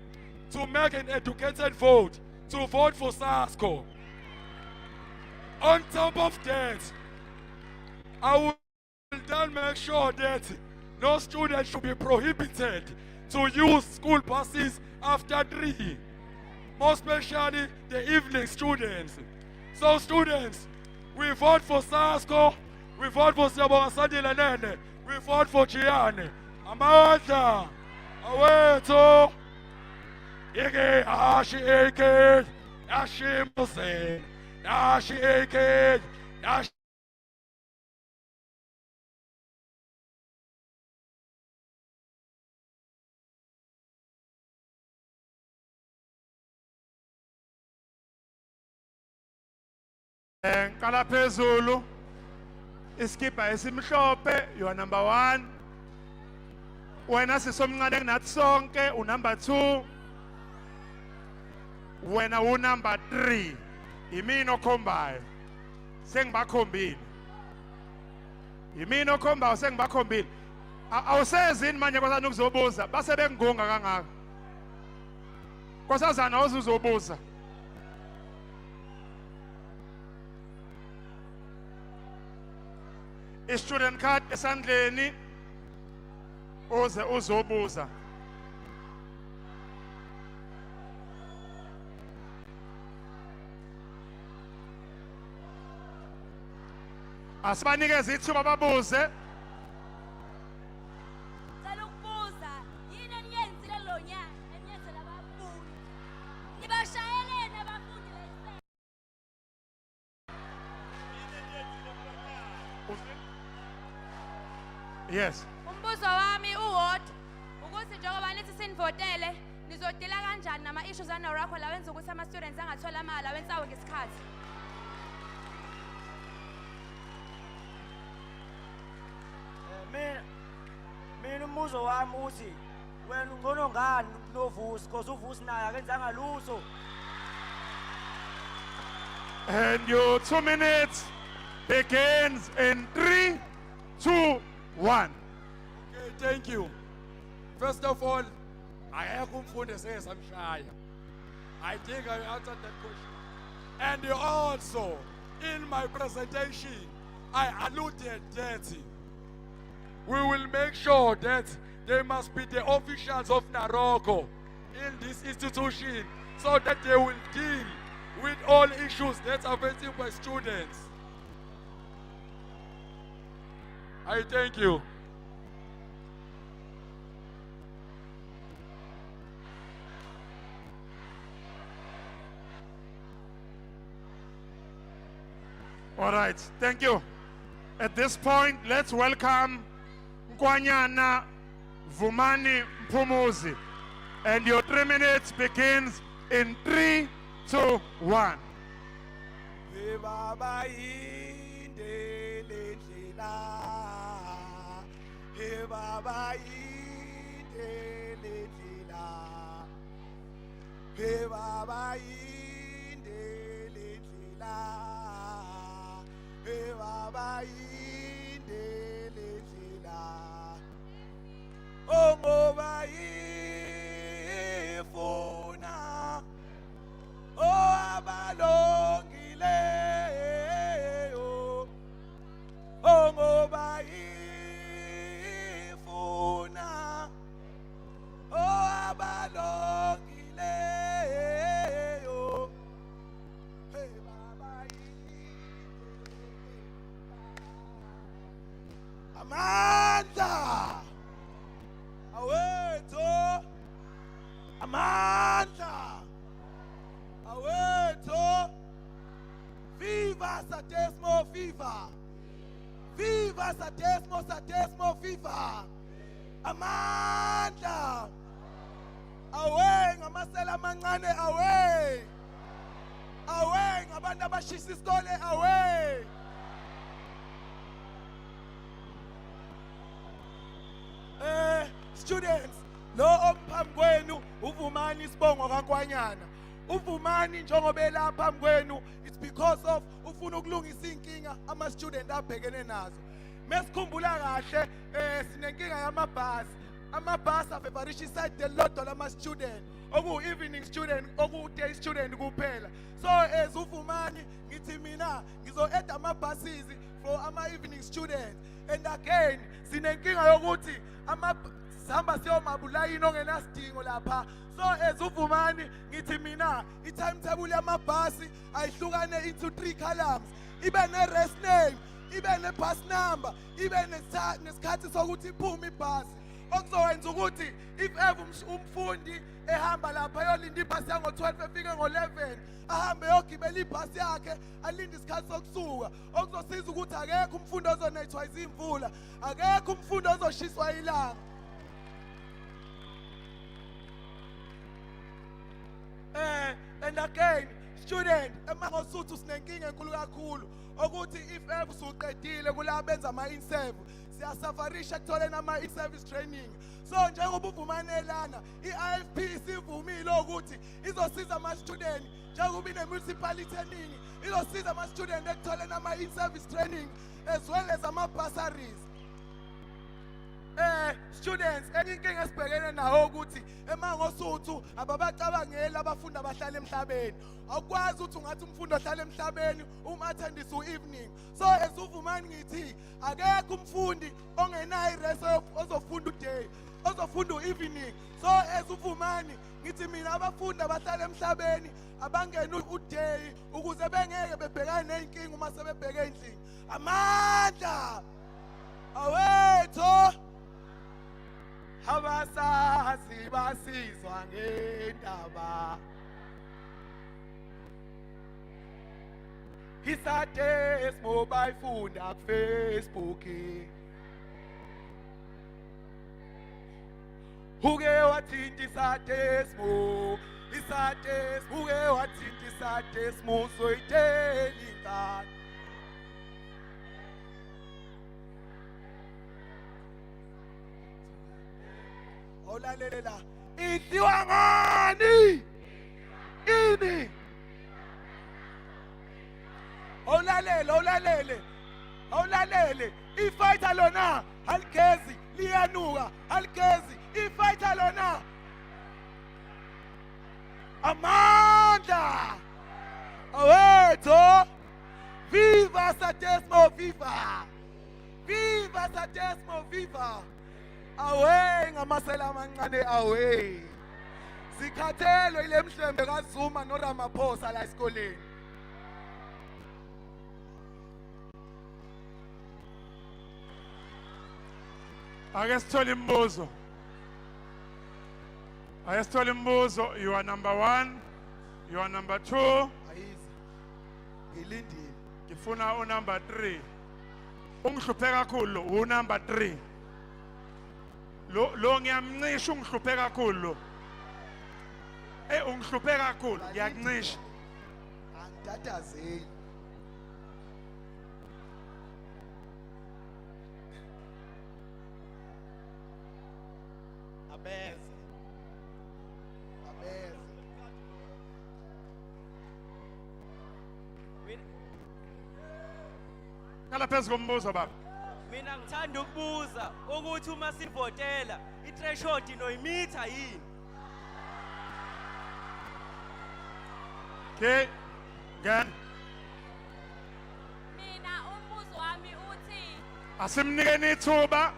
to make an educated vote, to vote for SASCO. On top of that, I will then make sure that no student should be prohibited to use school buses after 3, more especially the evening students. So students, we vote for SASCO, we vote for Siyabonga Sandile Nene, we vote for Gianni. Amanda, Aweto, Ike, Ashi Ike, Yashi Mose, Yashi Ike, Yashi. Nkala phezulu iskipa esimhlophe you are number 1, wena sisomncane kunathi sonke u number 2, wena unumber 3 imini okhombayo sengibakhombile imini okhombayo sengibakhombile awusezini manje kwasana ukuzobuza base bengigunga kangaka kwasazana uzobuza i-student card esandleni uze uzobuza asibanikeze ithuba babuze Ngicela ukubuza yini eniyenzile lo nyaka eniyenzela abafundi nibashayelene abafundi license yes umbuzo wami uwodwa ukuthi njengoba nithi sinivotele nizodila kanjani nama-issues anorakho la wenza ukuthi ama-students angathola amali awenzawo ngesikhathi mina umbuzo wami uthi wena ungcono ngani novusi because uvusi naye akenzanga lutho. And your 2 minutes begins in 3, 2, 1. Okay, thank you. First of all, akekho umfundi esesamshaya. I think I answered that question. And also, in my presentation, I alluded that we will make sure that they must be the officials of Naroko in this institution so that they will deal with all issues that are facing by students. I thank you. All right, thank you. At this point, let's welcome Kwanyana Vumani Mpumuzi. And your 3 minutes begins in 3, 2, 1. Amanda! Awetho! Amanda! Awetho! Viva Sadesmo Viva! Viva Sadesmo Sadesmo Viva! Amanda! Awe ngamasela amancane awe! Awe ngabantu abashisa isikole awe! Students, lo omphambi kwenu uvumani isibongo kaNkwanyana. Uvumani njengoba elapha phambi kwenu, it's because of ufuna ukulungisa inkinga ama student abhekene nazo. Mesikhumbula kahle sinenkinga yamabhasi. Amabhasi afevarisha iside elilodwa lama student. Oku evening student, oku day student kuphela. So as uvumani ngithi mina ngizo-add ama-buses for ama-evening students. And again, sinenkinga yokuthi sihamba siyomabulayini ongenasidingo lapha. So as uvumani ngithi mina i-timetable yamabhasi ayihlukane into 3 columns. Ibe ne-rest name, ibe ne-bus number, ibe nesikhathi sokuthi iphume ibhasi. Okuzowenza ukuthi if ever umfundi ehamba lapha yolinda ibhasi yango-12 efike ngo-11 ahambe yogibela ibhasi yakhe alinde isikhathi sokusuka okuzosiza ukuthi akekho umfundi ozonethwa izimvula, akekho umfundi ozoshiswa ilanga. And again, student, emangosuthu sinenkinga enkulu kakhulu ukuthi if ever usuqedile kulabo benza ama-inserve siyasafarisha kutholeni ama-e-service training. So njengoba uvumanelana i-IFP isivumile ukuthi izosiza ama-student njengoba ine-municipality eningi izosiza ama-student ekutholeni ama-e-service training as well as ama-bursaries. Students, enye inkinga esibhekene nayo ukuthi emangosuthu ababacabangeli abafundi abahlala emhlabeni. Awukwazi ukuthi ungathi umfundi ohlala emhlabeni umathandisa u-evening. So esuvumani ngithi akekho umfundi ongenayo irese ozofunda uday, ozofunda u-evening. So esuvumani ngithi mina abafundi abahlala emhlabeni abangena uday ukuze bengeke bebhekane ney'nkinga uma sebebheke endlini. Amandla awethu abasazi basizwa ngendaba. Isade mobile funda ku Facebook. Uke wathinta isade uke wathinta isade soyiteli ingane. Olalela idliwa ngani ini olalele ifighter lona aligezi liyanuka aligezi ifighter lona amandla awethu viva Sadesmo viva viva Sadesmo viva. Awe ngamasela amancane awe sikhathelwe ile mhlembe kaZuma noRamaphosa la esikoleni. Ake sithole imibuzo. Ake sithole imibuzo. You are number 1. You are number 2. Ayizi ngilindile. Ngifuna number 3. Ungihluphe kakhulu number 3. Lo ngiyamncisha ungihluphe kakhulu. Ungihluphe kakhulu ngiyakuncisha. Angitatazeli. Abeze. Kala phezu kombuzo baba. Mina ngithanda ukubuza ukuthi uma sivotela i-threshold noyimitha yini? Okay. Gan. Mina umbuzo wami uthi Asimnikeni ithuba.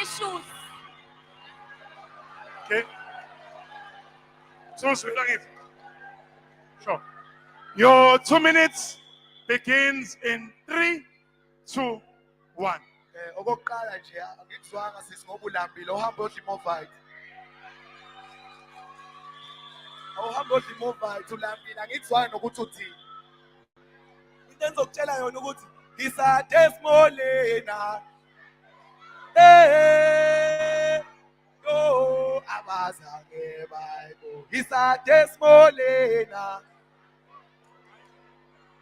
issues. Okay. So sweet, sure. Your 2 minutes begins in 3, 2, 1. Okokuqala nje angikuzwanga sisi ngoba ulambile uhamba odla imovite. Awuhamba odla imovite ulambile angikuzwanga nokuthi uthini. Into engizokutshela yona ukuthi ngisadesmo lena. Yo abazange bayibo. Ngisadesmo lena.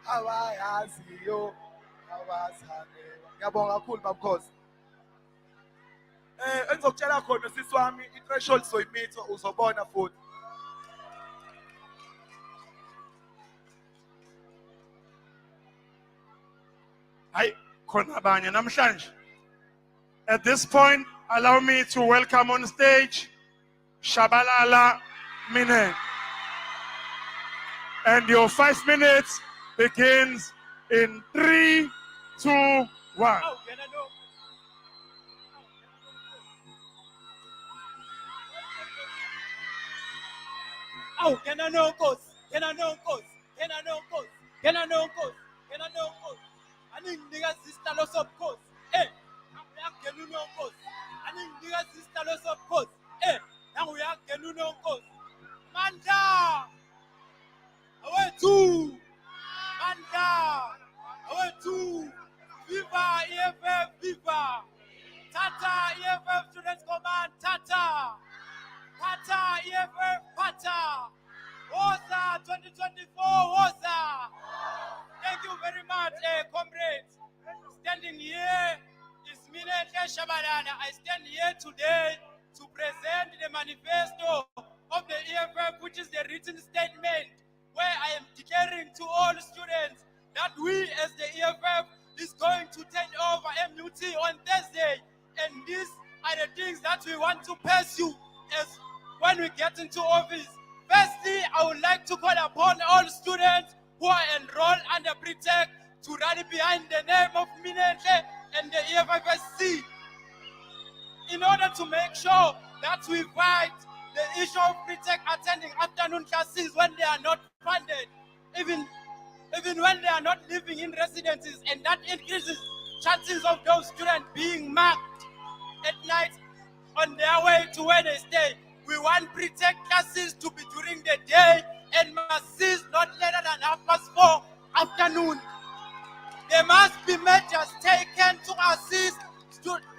Abayaziyo abazange. Ngiyabonga kakhulu babukhosi. Engizokutshela khona sisi wami i-threshold soyimitha uzobona futhi. Hayi khona abanye namhlanje. At this point, allow me to welcome on stage Shabalala Mine. And your 5 minutes begins in 3, 2, One. Aw, can I know cause? Can I know cause? Can I know cause? Can I know cause? Can I know cause? I need niggas sister loss of cause. Eh, can you know cause? I need niggas sister loss of cause. Eh, now we are can you know cause? Manda! Away two! Manda! Away two! Viva EFF! Viva! Tata EFF Students Command! Tata! Pata EFF! Pata! Woza 2024! Woza! Thank you very much, comrades. Standing here is Minete Shabalana. I stand here today to present the manifesto of the EFF, which is the written statement where I am declaring to all students that we as the EFF is going to take over MUT on Thursday. And these are the things that we want to pursue as when we get into office. Firstly, I would like to call upon all students who are enrolled under pretext to rally behind the name of Minete and the EFFSC in order to make sure that we fight the issue of pretext attending afternoon classes when they are not funded, even when they are not living in residences, and that increases chances of those students being marked at night on their way to where they stay. We want pretext classes to be during the day and must cease not later than 4:30 afternoon. There must be measures taken to assist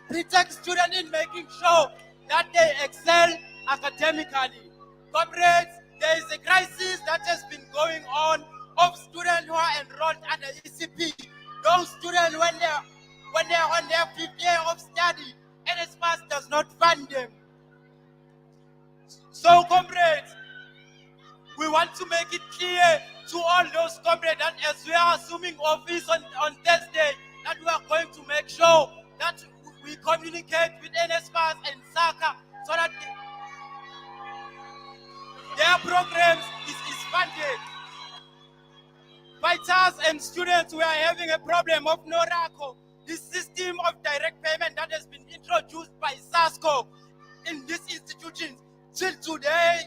pretext students in making sure that they excel academically. Comrades, there is a crisis that has been going on of students who are enrolled under ECP. Those students, when they are on their 5th year of study, NSFAS does not fund them. So, comrades, we want to make it clear to all those comrades that as we are assuming office on Thursday, that we are going to make sure that we communicate with NSFAS and SACA so that their programs is funded. Fighters and students, we are having a problem of NORACO, this system of direct payment that has been introduced by SASCO in these institutions. Till today,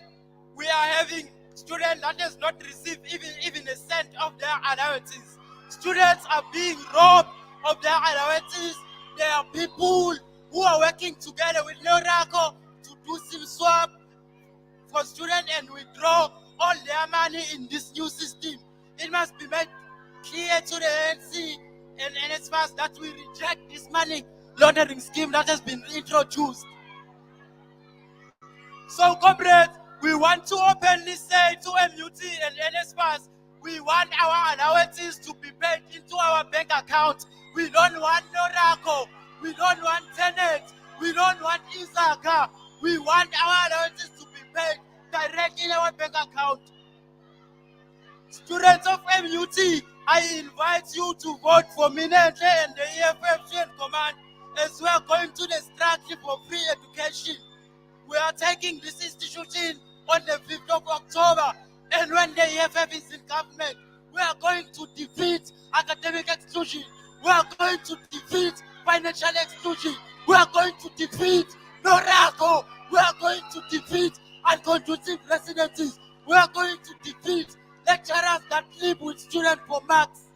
we are having students that has not received even a cent of their allowances. Students are being robbed of their allowances. There are people who are working together with NORACO to do SIM swap for students and withdraw all their money in this new system. It must be made clear to the ANC and NSFAS that we reject this money laundering scheme that has been introduced. So, comrades, we want to openly say to MUT and NSFAS, we want our allowances to be paid into our bank account. We don't want NORACO. We don't want Tenet. We don't want Isaka. We want our allowances to be paid directly in our bank account. Students of MUT, I invite you to vote for Minete and the EFF Student Command as we are going to the strategy for free education. We are taking this institution on the 5th of October, and when the EFF is in government, we are going to defeat academic exclusion. We are going to defeat financial exclusion. We are going to defeat NORACO. We are going to defeat unconducive residencies. We are going to defeat lecturers that live with students for marks.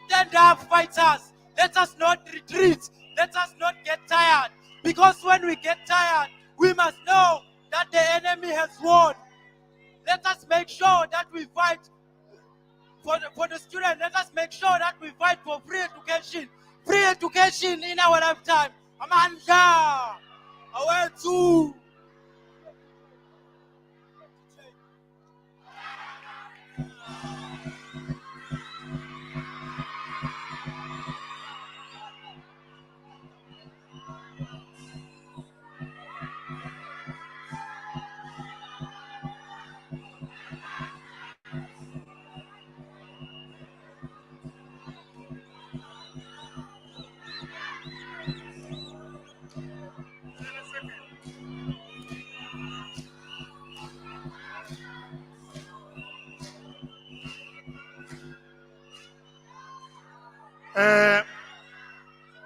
Stand up, fighters. Let us not retreat. Let us not get tired. Because when we get tired, we must know that the enemy has won. Let us make sure that we fight for the students. Let us make sure that we fight for free education. Free education in our lifetime. Amanda! Away to...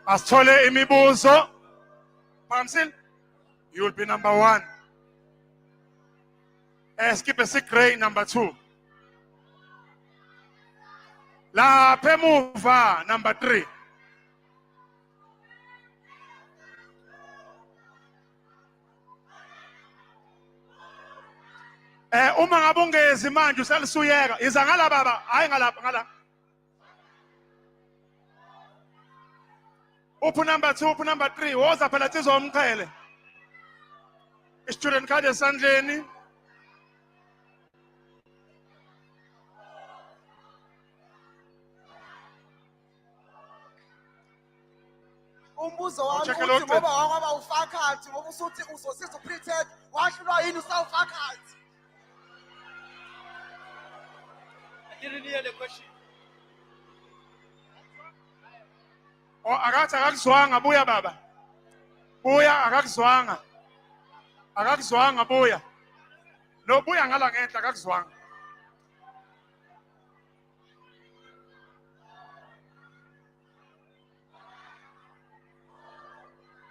Asithole imibuzo. Pamsil, you will be number 1. Skip a sick gray number 2. La Pemuva number 3. Uma ngabongezi manje uselisuyeka iza ngala baba hayi ngalapha ngala. Uphu number 2 uphu number 3 woza phela tsizwa umqhele. Student card esandleni. Umbuzo wami Check uthi it out. ngoba wakwaba ufakhathi ngoba usuthi uzosiza uprotect wahlulwa yini usawufakhathi. I didn't hear the question. Akathi akakuzwanga buya baba. Buya akakuzwanga. Akakuzwanga buya. No buya ngala ngenhla akakuzwanga.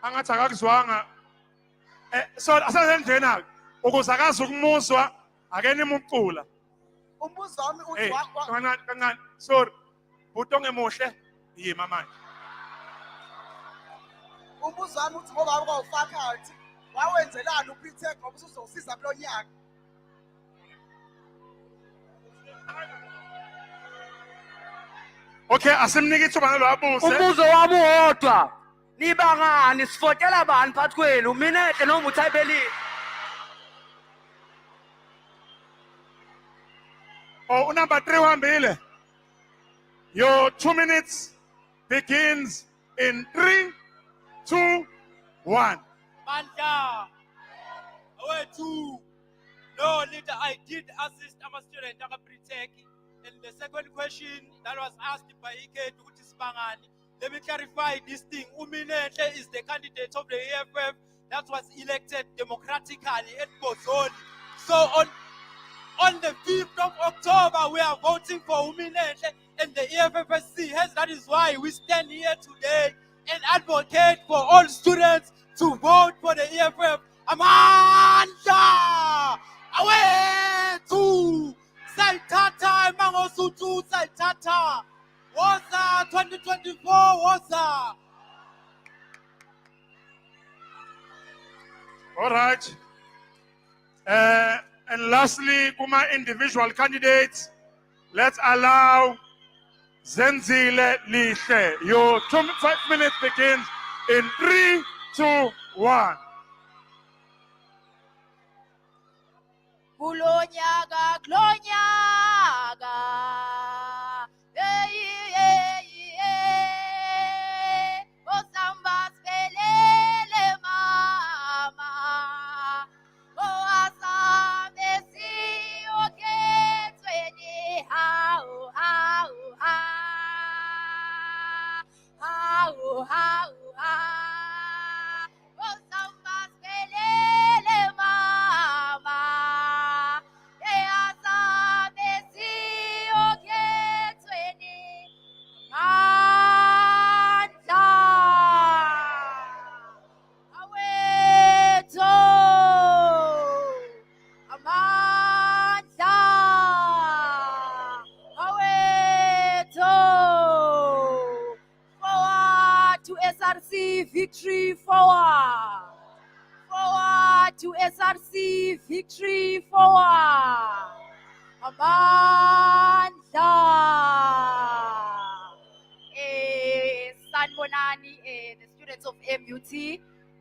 Angathi akakuzwanga. So asenzena ukuze akazi ukumuswa akene imcula. Umbuzo wami uthi Hey, kancane. Sorry. Butonge muhle yima manje. umbuzo wami uthi ngoba wakwaba ufakhathi wawenzelani uprotect ngoba usuzosiza kulo nyaka. Okay, asimnike ithuba nalo abuse. Umbuzo wami wodwa. Nibangani sifotela bani phakathi kwenu? Minete noma uthayibelini? Oh, number 3 uhambile. Your 2 minutes begins in 3, 2, 1. Manda. Awethu. No, leader, I did assist a student protect. And the second question that was asked by Ike ukuthi sibangani. Let me clarify this thing. Uminenhle is the candidate of the EFF that was elected democratically at Bozoni. So on the 5th of October, we are voting for Uminenhle and the EFFSC. Hence, that is why we stand here today and advocate for all students to vote for the EFF. Amanda! Away to Saitata, Mangosutu, Saitata. Woza 2024, Woza. All right. And lastly, Kuma individual candidates, let's allow Zenzile Lihle. Your 5 minutes begins in 3, 2, 1. Kulonyaka, klonyaka. Osamba spelele mama. Oasame si oketweni how. Osamba spelele mama. Easame si oketweni Manda. Aweto. Amanda. Aweto. Forward to SRC victory forward. Forward to SRC victory forward. Amanda. Sanibonani the students of MUT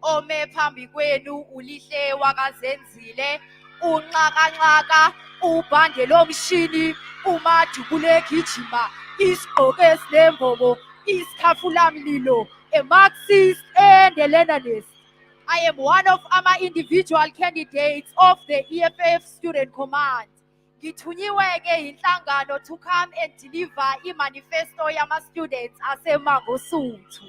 ome phambi kwenu ulihle wakazenzile unxakanxaka ubhande lomshini umadubule gijima isigqoko esinembobo isikhafula mlilo a Marxist and a Leninist. I am one of our individual candidates of the EFF Student Command. Ngithunyiwe-ke inhlangano to come and deliver i-manifesto yama-students aseMangosuthu.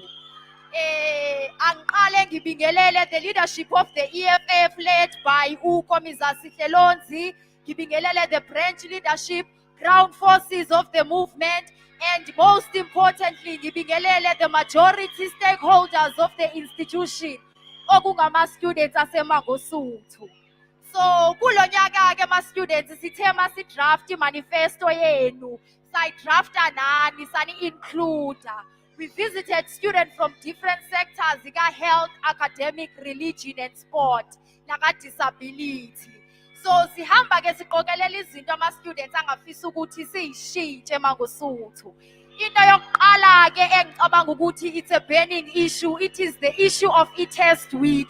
Angiqale ngibingelele the leadership of the EFF led by uKomiza Sihlelonzi. Ngibingelele the branch leadership ground forces of the movement, and most importantly, ngibingelele the majority stakeholders of the institution, okungama-students aseMangosuthu. So kulo nyaka ke ma-students sithe masidraft imanifesto yenu, sayidrafta nani, sani-includa. We visited students from different sectors, health, academic, religion, and sport, disability. So sihamba ke siqokelela izinto ama-students angafisa ukuthi siyishintshe eMangosuthu. Into yokuqala ke engicabanga ukuthi it's a burning issue, it is the issue of e-test week.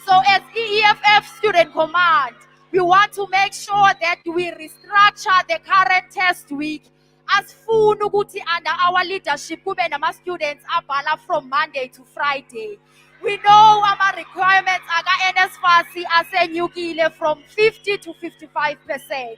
So as EFF Student Command, we want to make sure that we restructure the current test week. Asifuna ukuthi under our leadership kube nama-students abhala from Monday to Friday. We know our requirements aka-NSFAS asenyukile from 50 to 55%.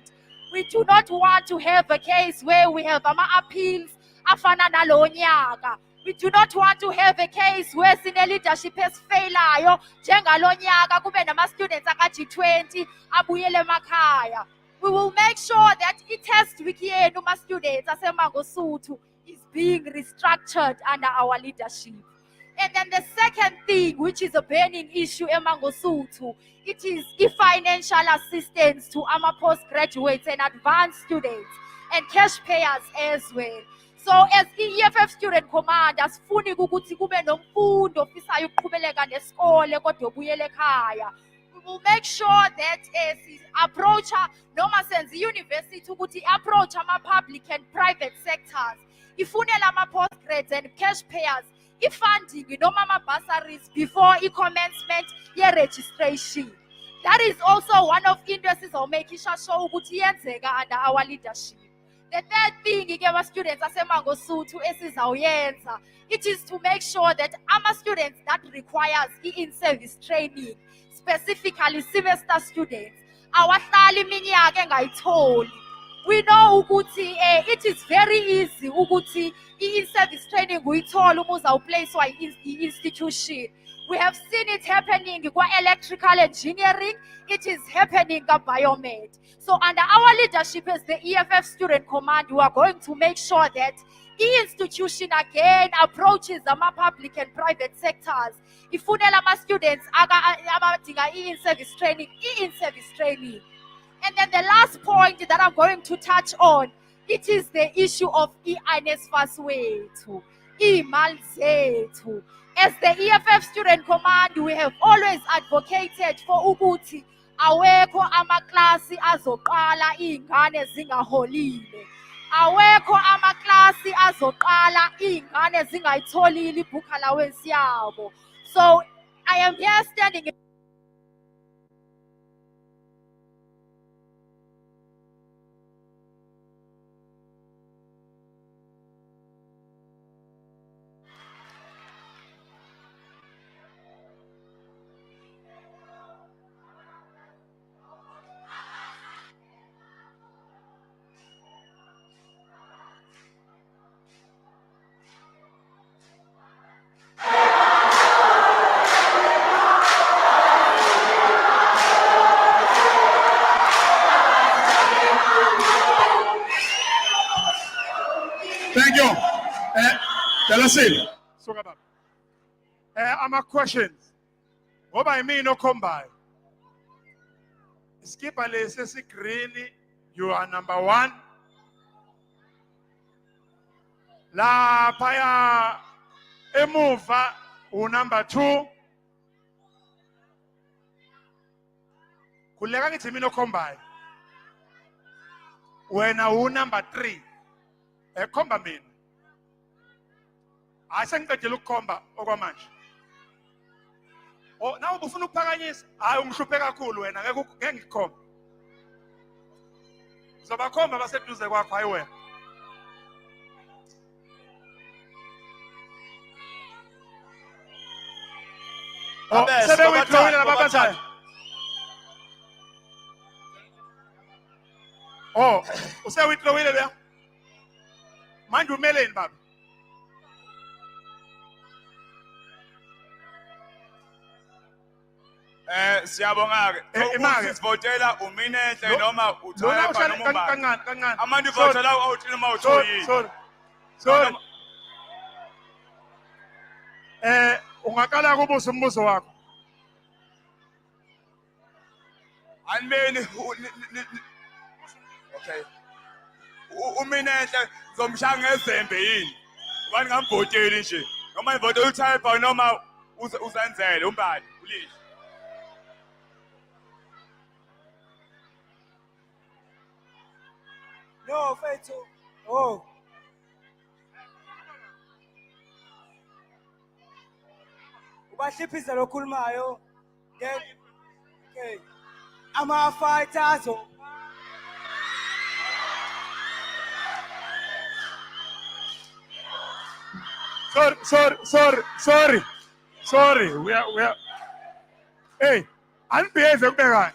We do not want to have a case where we have ama-appeals afana nalo nyaka. We do not want to have a case where senior leadership esifeylayo njengalo nyaka kube nama-students aka-G20 abuyele emakhaya. We will make sure that i-test week yenu ma-students aseMangosuthu is being restructured under our leadership. And then the second thing, which is a burning issue eMangosuthu, it is financial assistance to our postgraduates and advanced students and cash payers as well. So as EFF Student Command, asifuni ukuthi kube nomfundi ofisayo ukuqhubeleka nesikole kodwa ubuyele ekhaya. We will make sure that as approach noma senze university ukuthi approach ama-public and private sectors, ifunela ama-postgrads and cash payers i-funding noma ama-bursaries before i-commencement ye-registration. That is also one of into esizawumekisha sure ukuthi yenzeka under our leadership. The third thing our students aseMangosuthu esizawuyenza, it is to make sure that our students that requires in-service training, specifically semester students, awahlali iminyaka engayitholi. We know ukuthi it is very easy ukuthi in-service training uyithola uma uzawuplacewa i-institution. We have seen it happening kwa-electrical engineering, it is happening ka-biomed. So under our leadership as the EFF Student Command, we are going to make sure that the institution again approaches ama-public and private sectors. Ifunela ama-students abadinga i-in-service training. And then the last point that I'm going to touch on, it is the issue of i-NSFAS wethu, imali zethu. As the EFF Student Command, we have always advocated for ukuthi awekho amaklasi azoqala iy'ngane zingaholile. Awekho amaklasi azoqala iy'ngane zingayitholile i-book allowance yabo. So I am here standing Thank you. Dalasi. I'm a questions. What by me no come by? Skip a lesi green, you are number one. La paya emuva, number two. Kulega ngithi mina no come by. Wena number three. Komba mina. Asengiqedile ukukhomba okwamanje. Oh, nawe ufuna ukuphakanyisa? Hayi ungihluphe kakhulu wena, ngeke ngikhomba. Uzobakhomba baseduze kwakho hayi wena. Oh, sebe withdrawile lababanjani? Oh, use withdrawile leya? Manje umeleni baba? Siyabonga ke. Imake. Usivotela uminenhle Lo- noma Lona uthayipha uhlale noma umbani. kancane. Amanje Sorry. ivotela awuthini uma uthoyini. Sorry. Ungaqala kubuza umbuzo wakho. Animeni okay. Uminenhle ngizomshaya ngezembe yini? Ubani ngamvoteli nje. Noma ivotela uthayipha noma uzenzele umbani ulisho. No, mfethu. Oh. Ubahliphisa lokhulumayo. Then okay. Ama-fighters. Sorry. We are. Hey, anibehave kubekani.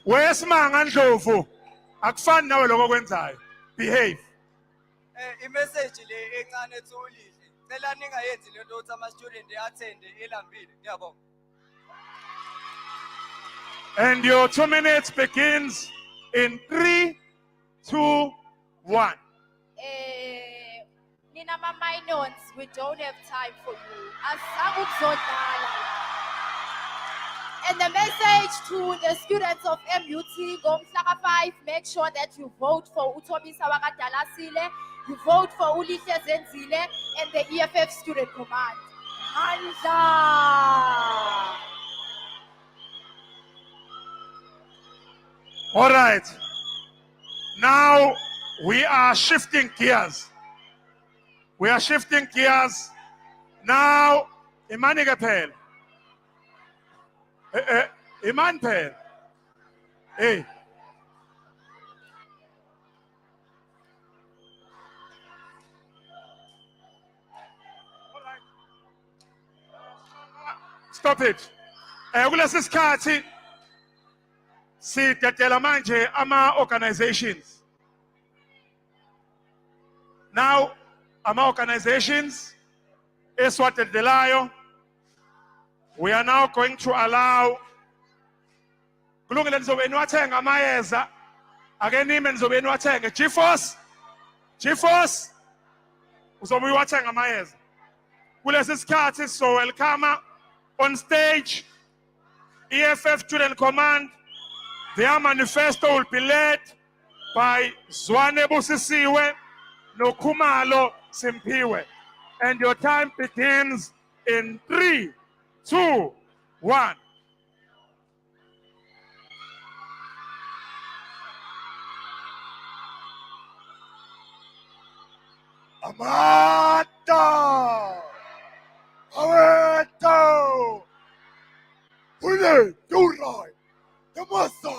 Wesimanga Ndlovu. Akufani nawe lokho kwenzayo. Behave. Imessage le encane ethi ulihle. Cela ningayenzi lento ukuthi ama student attend elambile. Ngiyabonga. And your 2 minutes begins in 3, 2, 1. Nina ma-minors, we don't have time for you. Asizange ukuzodlala. And the message to the students of MUT, ngomhla 5, make sure that you vote for uThobisa wakadalasile, you vote for uLihle Zenzile and the EFF Student Command. Mandla! All right. Now we are shifting gears. Now, Imani Gapel. Iman Pel. Hey. Stop it. Kulesi sikhathi sidedela manje ama organizations. Now, ama organizations eswadedelayo. We are now going to allow kulungile nizobe niwathenga amayeza ake nime nizobe niwathenga GeForce uzobe uwathenga amayeza kulesi sikhathi. So welcome on stage EFF Student Command. Their manifesto will be led by Zwane Busisiwe Nokumalo Simpiwe, and your time begins in 3, 2, 1. Amata! Aweto! Hune, Durai! Yamasa!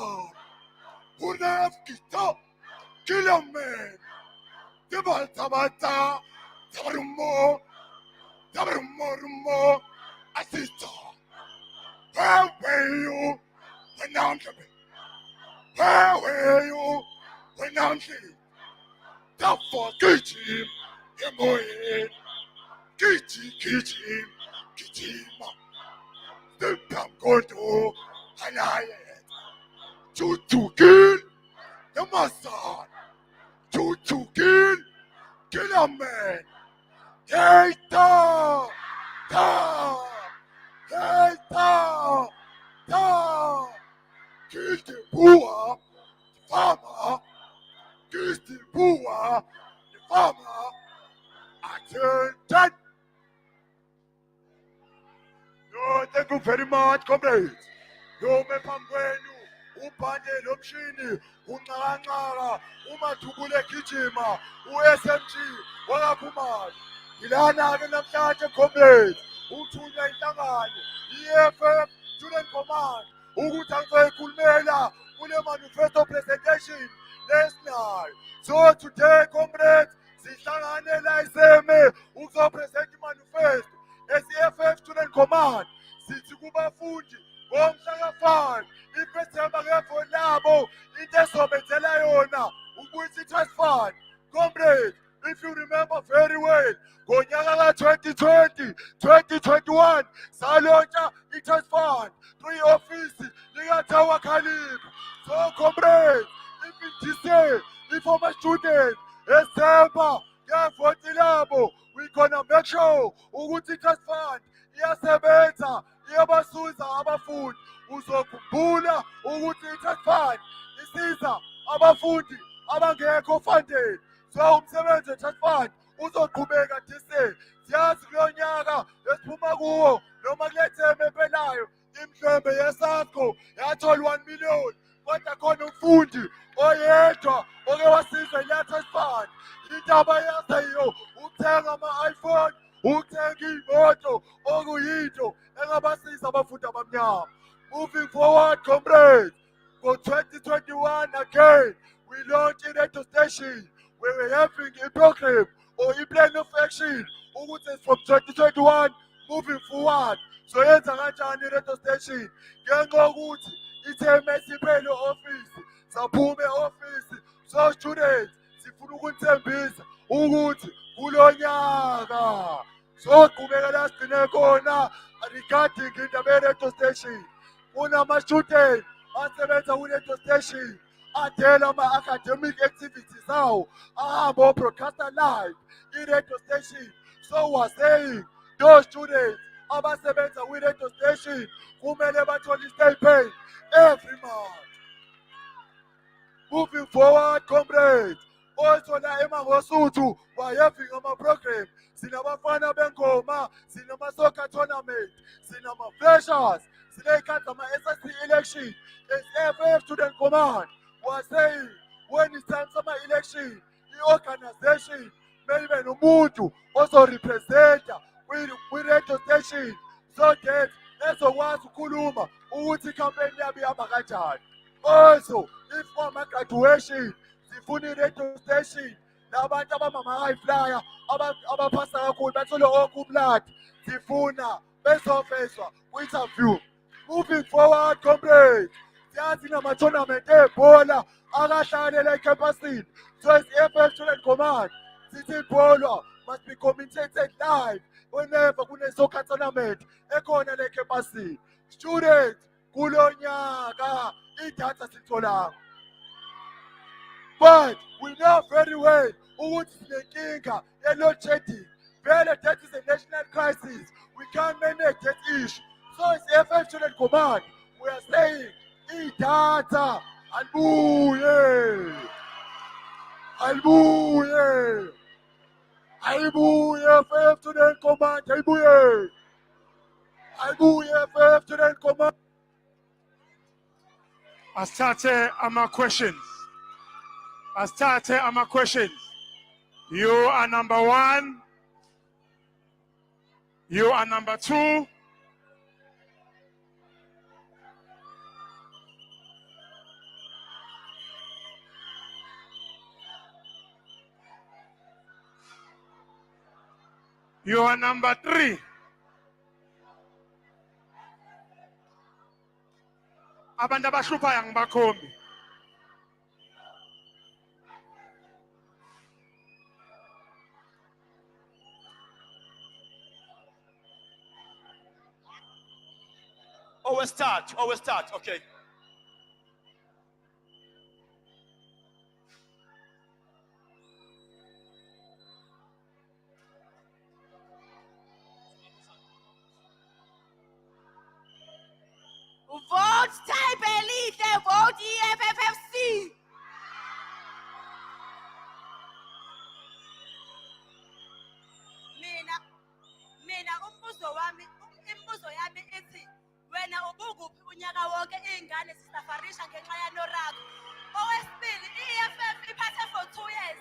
Hune Afkita! Kilamen! Debaltabata! Tarumo! Tarumo! Asita! Where were you when I'm coming? Where were you when I'm coming? The fuck is him? Kichima. The Pangoto, and I to kill the master, to kill a man. Ta, kill the poor farmer, kill the poor farmer. Attention! No, thank you very much, comrades. Yo, me pambwenu, upande lomshini, unqanqara, umathubule gijima, uSMG, wakaphumali. Ilana ke namhlanje comrades, uthunywa inhlangano, EFF Student Command, ukuthi angizoyikhulumela kule manifesto presentation lesinayo. So today, comrades, sihlangane la iseme ukuzopresent imanifesto esi-EFF Student Command. Sithi kubafundi ngomhla ka-5 iPhethemba ngefoni labo into ezobenzela yona ukubuyisa i-trust fund. Comrades, if you remember very well, ngonyaka Ngaka 2020, 2021, salontsha i-trust fund, 3 office, lika-Tower Calibre. So comrades, if former students, eSemba, ngiyavoti labo, we gonna make sure ukuthi i-trust fund iyasebenza, iyabasuza abafundi. Uzokhumbula ukuthi i-trust fund isiza abafundi abangekho funded. So umsebenzi we-trust fund uzoqhubeka dise. Siyazi kulo nyaka esiphuma kuwo noma kule theme ephelayo imhlombe yeSASCO yathola 1 million, kodwa khona umfundi oyedwa oke wasizwa i-trust fund. Indaba yaseyo ukuthenga ama-iPhone, ukuthenga iy'moto okuyinto engabasiza abafundi abamnyama. Moving forward, comrades, for 2021 again, we launched a radio station where we're having a program or a plan of action from 2021 moving forward. So yenza kanjani i-radio station? Ngenxa yokuthi itheme siphele office, saphume office. So students, sifuna ukunithembisa ukuthi kulo nyaka soqhubekela sigcine khona regarding indaba ye-radio station. Kunama-student asebenza kwi-radio station adela ama-academic activities awo ahambe obroadcaster live i-radio station. So we're saying those students abasebenza kwi-radio station kumele bathole i-stipend every month. Moving forward, comrades, also la eMangosuthu we're having a program. Sinabafana bengoma, sinama-soccer tournament, sinama-freshers, sinekhathi ama-SSC election. As FF student command, we're saying when it's time for my election, the organization, maybe nomuntu also represent with radio station, so that ezokwazi ukukhuluma ukuthi campaign yabo ihamba kanjani. Also, if for my graduation, sifuna i-radio station, labantu abamama-high flyer, abaphasa kakhulu, bathole okumlati, sifuna bezofezwa ku-interview. Moving forward, comrades, siyazi nama-tournament ebhola akahlalela ecampusini. So as FF Student Command, sithi ibhola must be commentated live whenever kune-soccer tournament ekhona le campusini. Students, kulo nyaka idatha sitholanga. But we know very well ukuthi sinenkinga ye-load shedding. Vele that is a national crisis. We can't manage that issue. So as FF Student Command, we are saying idatha alibuye. Alibuye. Alibuye FF Student Command, alibuye. Alibuye FF Student Command. Asithathe ama-questions. Asithathe ama-questions. You are number 1. You are number 2. You are number 3. Abantu abahluphayo angibakhomi. Always start, okay. Vote type elite, vote EFFFC. Mina imbuzo yami ithi wena ubukuphi unyaka wonke izingane sisafarisha ngenxa yanorako. Owesibili i-EFF iphathe for 2 years.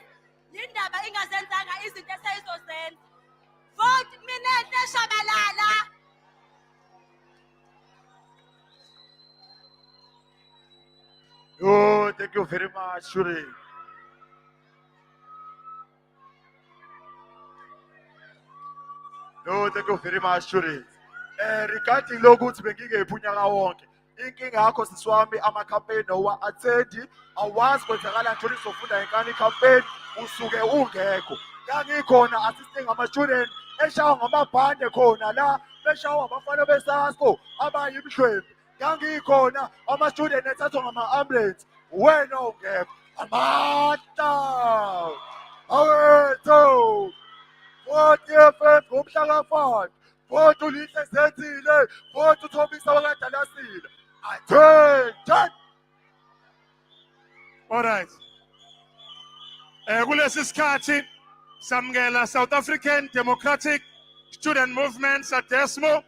Yindaba ingazenzanga izinto eseyizozenza. Vote Minete Shabalala. Oh, thank you very much, Shuri. No, thank you very much, Shuri. Regarding lokuthi bengingephi unyaka wonke, inkinga yakho siswami ama-campaign owa-athendi awazi kwenzakala ntoni sofunda ngekani i-campaign usuke ungekho. ngangikhona assisting ama-student eshawa ngamabhande khona la beshawa abafana besasko abayimhlwempu ngangikhona ama-student ethathwa ngama-ambulance wena ungekho amandla awethu 40 ngomhla ka-5 vote ulihle zenzile vote uthobisa wakadalasile athenjani. All right. Kulesi sikhathi samukela South African Democratic Student Movement SADESMO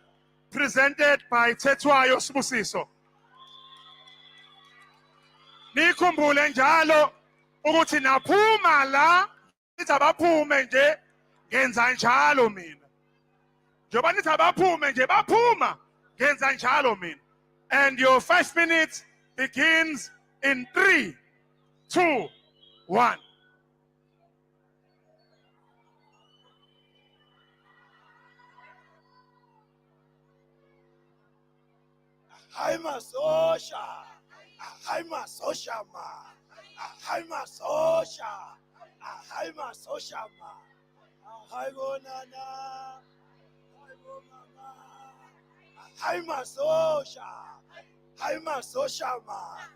presented by Thetwayo Sibusiso. Nikhumbule njalo ukuthi naphuma la nithi abaphume nje ngenza njalo mina. Njoba nithi abaphume nje baphuma ngenza njalo mina. And your 5 minutes begins in 3, 2, 1. I'm a social. I'm a social man. I'm a social. I'm a social man. I'm nana. I'm a social. I'm a social man.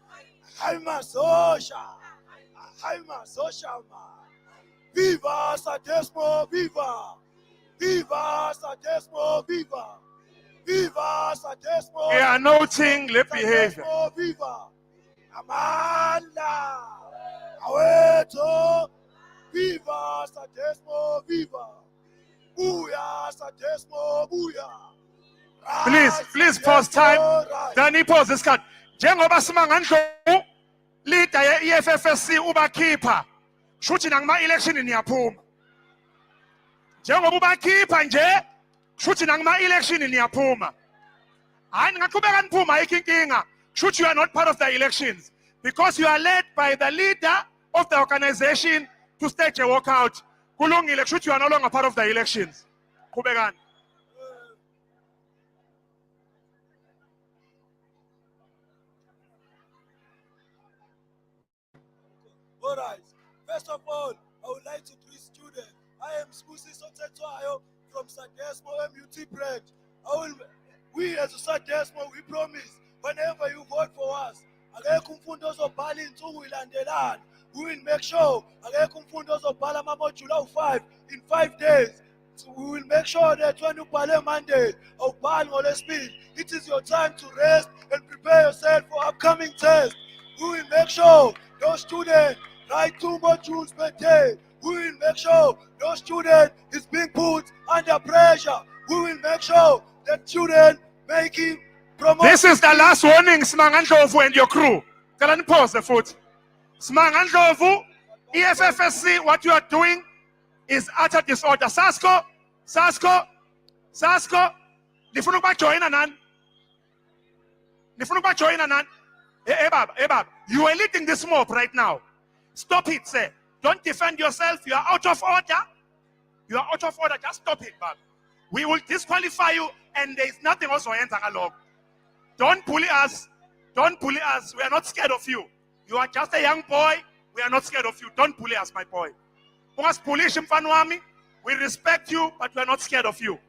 I'm a social. I'm a social man. Viva SADESMO, viva! Viva SADESMO, viva! Viva SADESMO! We are noting lip behavior. Viva! Amanda! Aweto! Viva SADESMO, viva! Booyah SADESMO, booyah! Please pause time. Danny, pause this card. Njengoba simangandlo leader ye-EFFSC ubakhipha shuthi nangama election niyaphuma. Njengoba ubakhipha nje shuthi nangama election niyaphuma. Hayi ngaqhubeka niphuma ayikho inkinga. Shuthi you are not part of the elections because you are led by the leader of the organization to stage a walkout. Kulungile shuthi you are no longer part of the elections. Qhubekani. All right. First of all, I would like to greet students. I am Sibusiso Thetwayo from SADESMO MUT branch. We as a SADESMO, we promise whenever you vote for us, we will make sure July 5 in 5 days. So we will make sure that when you pale Monday or speed, it is your time to rest and prepare yourself for upcoming tests. We will make sure those students write 2 modules per day. We will make sure no student is being put under pressure. We will make sure that student making promotion. This is the last warning, Smangandlovu and your crew. Can I pause the foot? Smangandlovu, EFFSC, what you are doing is utter disorder. Sasko, Nifunuba join anan. Nifunuba join anan. Ebab, you are leading this mob right now. Stop it, sir. Don't defend yourself. You are out of order. You are out of order. Just stop it, Bab. We will disqualify you, and there is nothing also enter along. Don't bully us. Don't bully us. We are not scared of you. You are just a young boy. We are not scared of you. Don't bully us, my boy. We respect you, but we are not scared of you.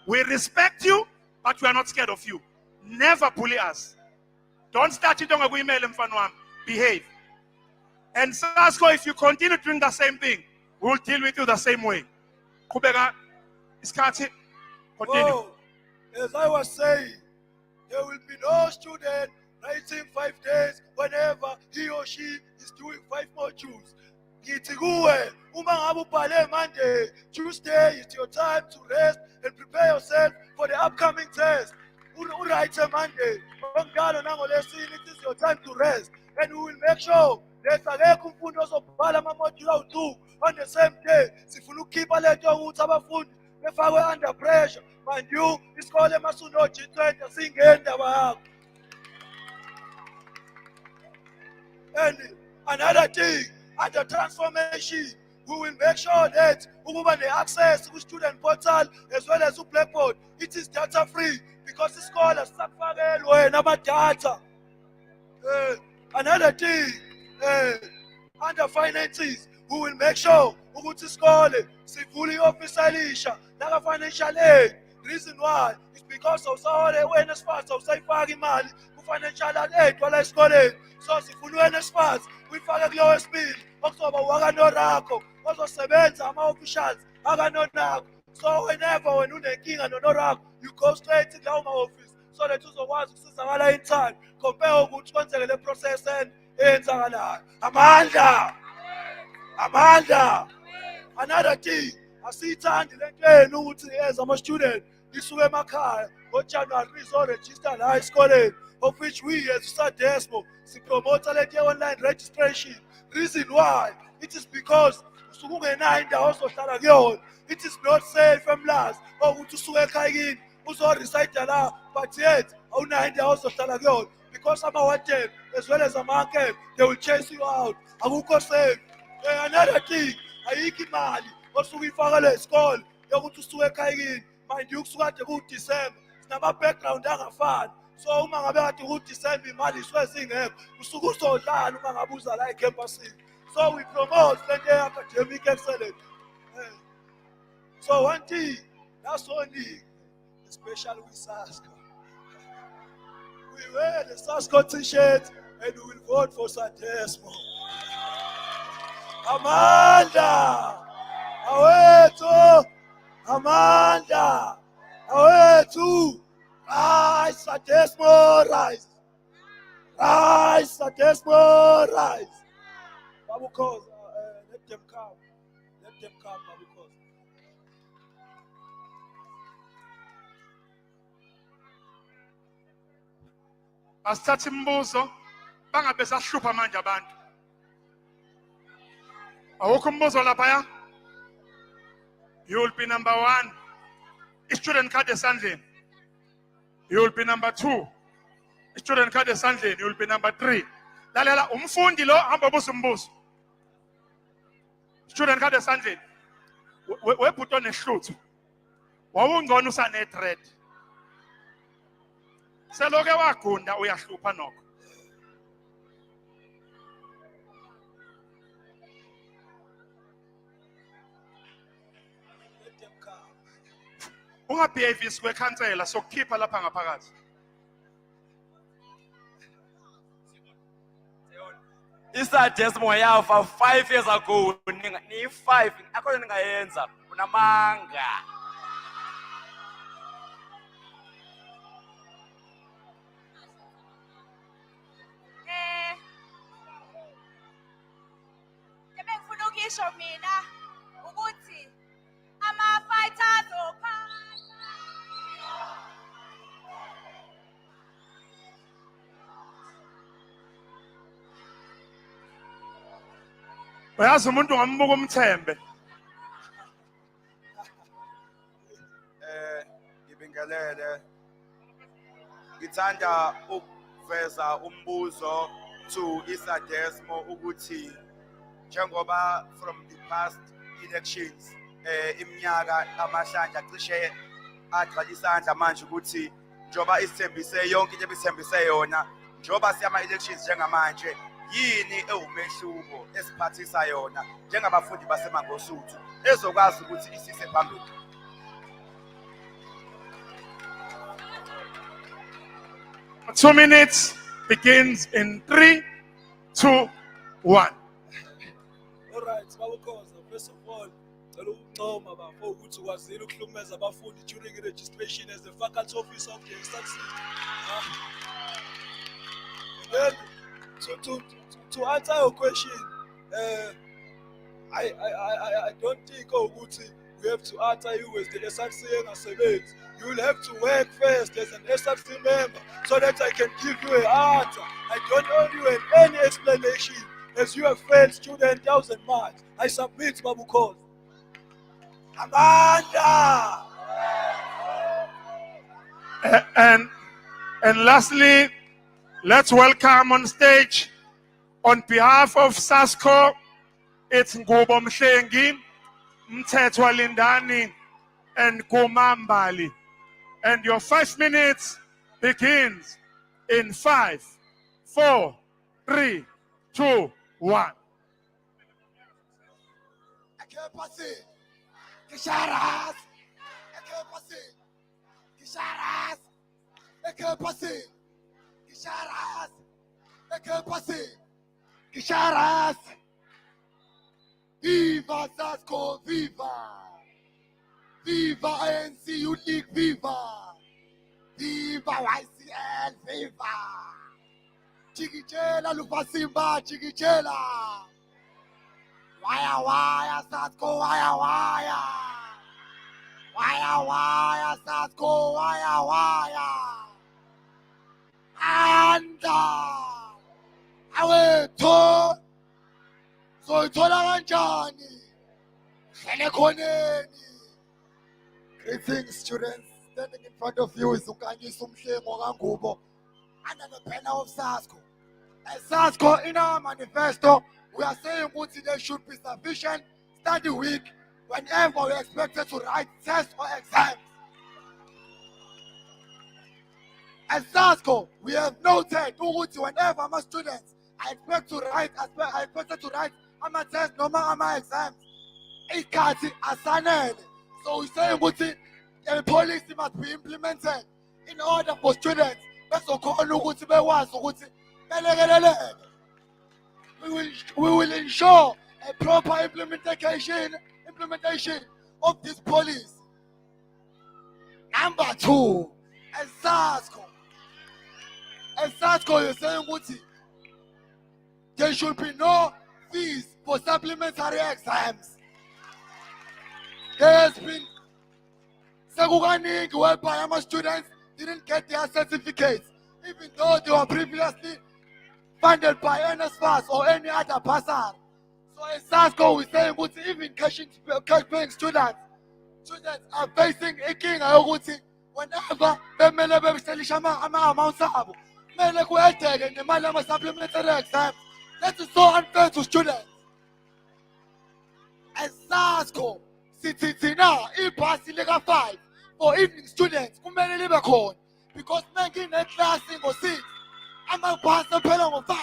We respect you, but we are not scared of you. Never bully us. Don't start it on a email. Behave. And Sasko, if you continue doing the same thing, we will deal with you the same way. Kubega, Iskati, continue. Oh, as I was saying, there will be no student writing 5 days whenever he or she is doing 5 modules. Monday, Tuesday is your time to rest and prepare yourself for the upcoming test. Monday, it is your time to rest, and we will make sure that on the same day. If you keep a letter under pressure, and you is called a Masunochi to sing and another thing, at the transformation, we will make sure that the access to student portal as well as to Blackboard, it is data free because it's called a Sakfarelo data. Another thing, under finances, We will make sure ukuthi isikole sivule i-office elisha laka-financial aid. Reason why is because wena sifaz awusayifaki imali ku-financial aid wala esikoleni. So sifuna wena sifaz uyifake kulowo wesibili okuzoba wakanorakho ozosebenza ama-officials akanonakho. So whenever wena unenkinga nonorakho, you go straight to kulawo ma-office so that uzokwazi ukusizakala in time compare ukuthi kwenzeke le process eyenzakalayo. Amanda. Another thing, asiyithandi le nto yenu ukuthi as ama-student isuke emakhaya ngoJanuary register la esikoleni, of which we as usadesmo sipromota le nto online registration. Reason why? It is because usuke ungenayo indawo ozohlala kuyona. It is not safe emlazi ukuthi usuke ekhaya kini uzoreside la but yet awunayo indawo ozohlala kuyona because ama-warden as well as ama-camp they will chase you out. Akukho safe. Another thing, ayikho imali osuke uyifaka le isikole yokuthi usuke ekhaya kini. Mind you kusuke kade kuDisemba sinama-background angafani. So uma ngabe kade kuDisemba imali isuke zingekho usuke uzodlala uma ngabe uza la ecampusini. So we promote le nto academic excellence. So one thing, that's only especially with SASCO. We wear the SASCO t-shirt and we will vote for Sadesmo. Amanda! Awetu! Amanda! Awetu! Rise, Sadesmo, rise! Rise, Sadesmo, rise! Babu Cause, let them come. Let them come, Babu Cause. Asithatha imibuzo bangabe sahlupha manje abantu. Awukho umbuzo lapha. You will be number 1. Student card esandleni. You will be number 2. Student card esandleni. You will be number 3. Lalela umfundi lo hamba buza umbuzo. Student card esandleni. Webhuto nehluthu. Wawungcono usane thread. Seloke wagunda uyahlupha nokho. Ungabehave kwekhansela sokukhipha lapha ngaphakathi. Isadesmo yafa 5 years ago. Ni 5 akho ningayenza unamanga. Ngifuna ukisho mina ukuthi ama-fighters Uyazi umuntu ngambuka umthembe. Ngibingelele. Ngithanda ukuveza umbuzo to Isadesmo ukuthi njengoba from the past elections iminyaka amahlanje acishe agcwala isandla manje ukuthi njoba isithembise yonke into ebisithembise yona njoba siyama elections njengamanje yini ewumehluko esiphathisa yona njengabafundi baseMangosuthu ezokwazi ukuthi isise phambili. Two minutes begins in 3, 2, 1. All right, Babu Cause, first of all, cela ukuncoma bafo ukuthi ukwazile ukuhlumeza abafundi during registration as the faculty officer of the SRC. Then to answer your question, I don't think ukuthi we have to answer you as the SRC engasebenzi. You will have to work first as an SRC member so that I can give you an answer. I don't owe you any explanation as you have failed student 1,000 marks. I submit, Babu Cause. Amanda! And lastly, let's welcome on stage, on behalf of SASCO, it's Ngobo Mhlengi, Mthethwa Lindani, and Kumambali. And your 5 minutes begins in 5, 4, 3, 2, 1. Ekepasi. Kisharas. Ekepasi. Kisharas. Ekepasi. Kisharas. Ekepasi. Kisharas. Viva Sasco, viva! Viva ANC Youth League, viva! Viva YCL, viva! Chiquichela, Lupasimba, Chiquichela! Waya, waya, Sasco, waya, waya! Waya, waya, Sasco, waya, waya! Anda! Awetho! Soyithola kanjani? Hlele khoneni. Greetings, students. Standing in front of you is Ukanyisa Umhlengo kaNgubo under the banner of SASCO. As SASCO, in our manifesto, we are saying there should be sufficient study week whenever we are expected to write tests or exams. As SASCO, we have noted whenever our students are expected to write our tests, no our exams. Ikhathi asanele. So we say the policy must be implemented in order for students bezokhona ukuthi bekwazi ukuthi belekeleleke. We will ensure a proper implementation of this policy. Number 2, as SASCO, you're saying there should be no fees for supplementary exams. There has been sekukaningi whereby our students didn't get their certificates, even though they were previously funded by NSFAS or any other bursary. So in SASCO, we say even cash-paying students are facing inkinga yokuthi whenever bemele beselisha ama-amounts abo, kumele kuhedeke nemali yama-supplementary exams. That is so unfair to students. As SASCO, thina ibhasi lika-5 for evening students kumele libe khona, because class ngo-6 amabhasi aphela ngo-5.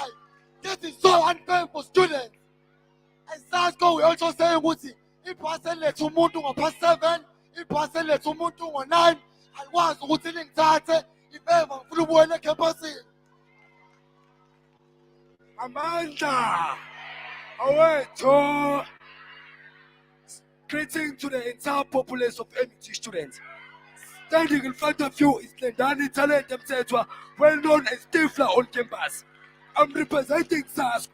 This is so unfair for students. As SASCO, we also say ukuthi ibhasi eletha umuntu ngo-7, ibhasi eletha umuntu ngo-9 alikwazi ukuthi lingithathe if ever ngifuna ubuyela ekhempasini. Amanda! Awetho! Greeting to the entire populace of MUT students. Standing in front of you is Lendani Talent Mthethwa, well known as Stifler on campus. I'm representing SASCO.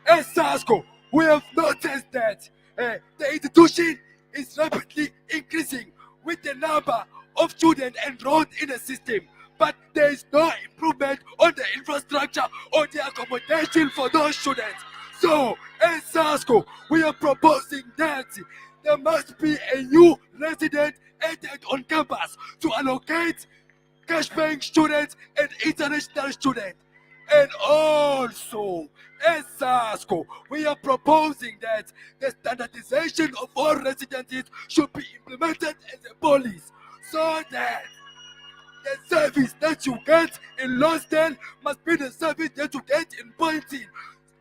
As SASCO, we have noticed that the institution is rapidly increasing with the number of students enrolled in the system, but there is no improvement on the infrastructure or the accommodation for those students. So, as SASCO, we are proposing that there must be a new resident added on campus to allocate cash-paying students and international students. And also, as SASCO, we are proposing that the standardization of all residencies should be implemented as a policy, so that the service that you get in Lonsdale must be the service that you get in Pointing,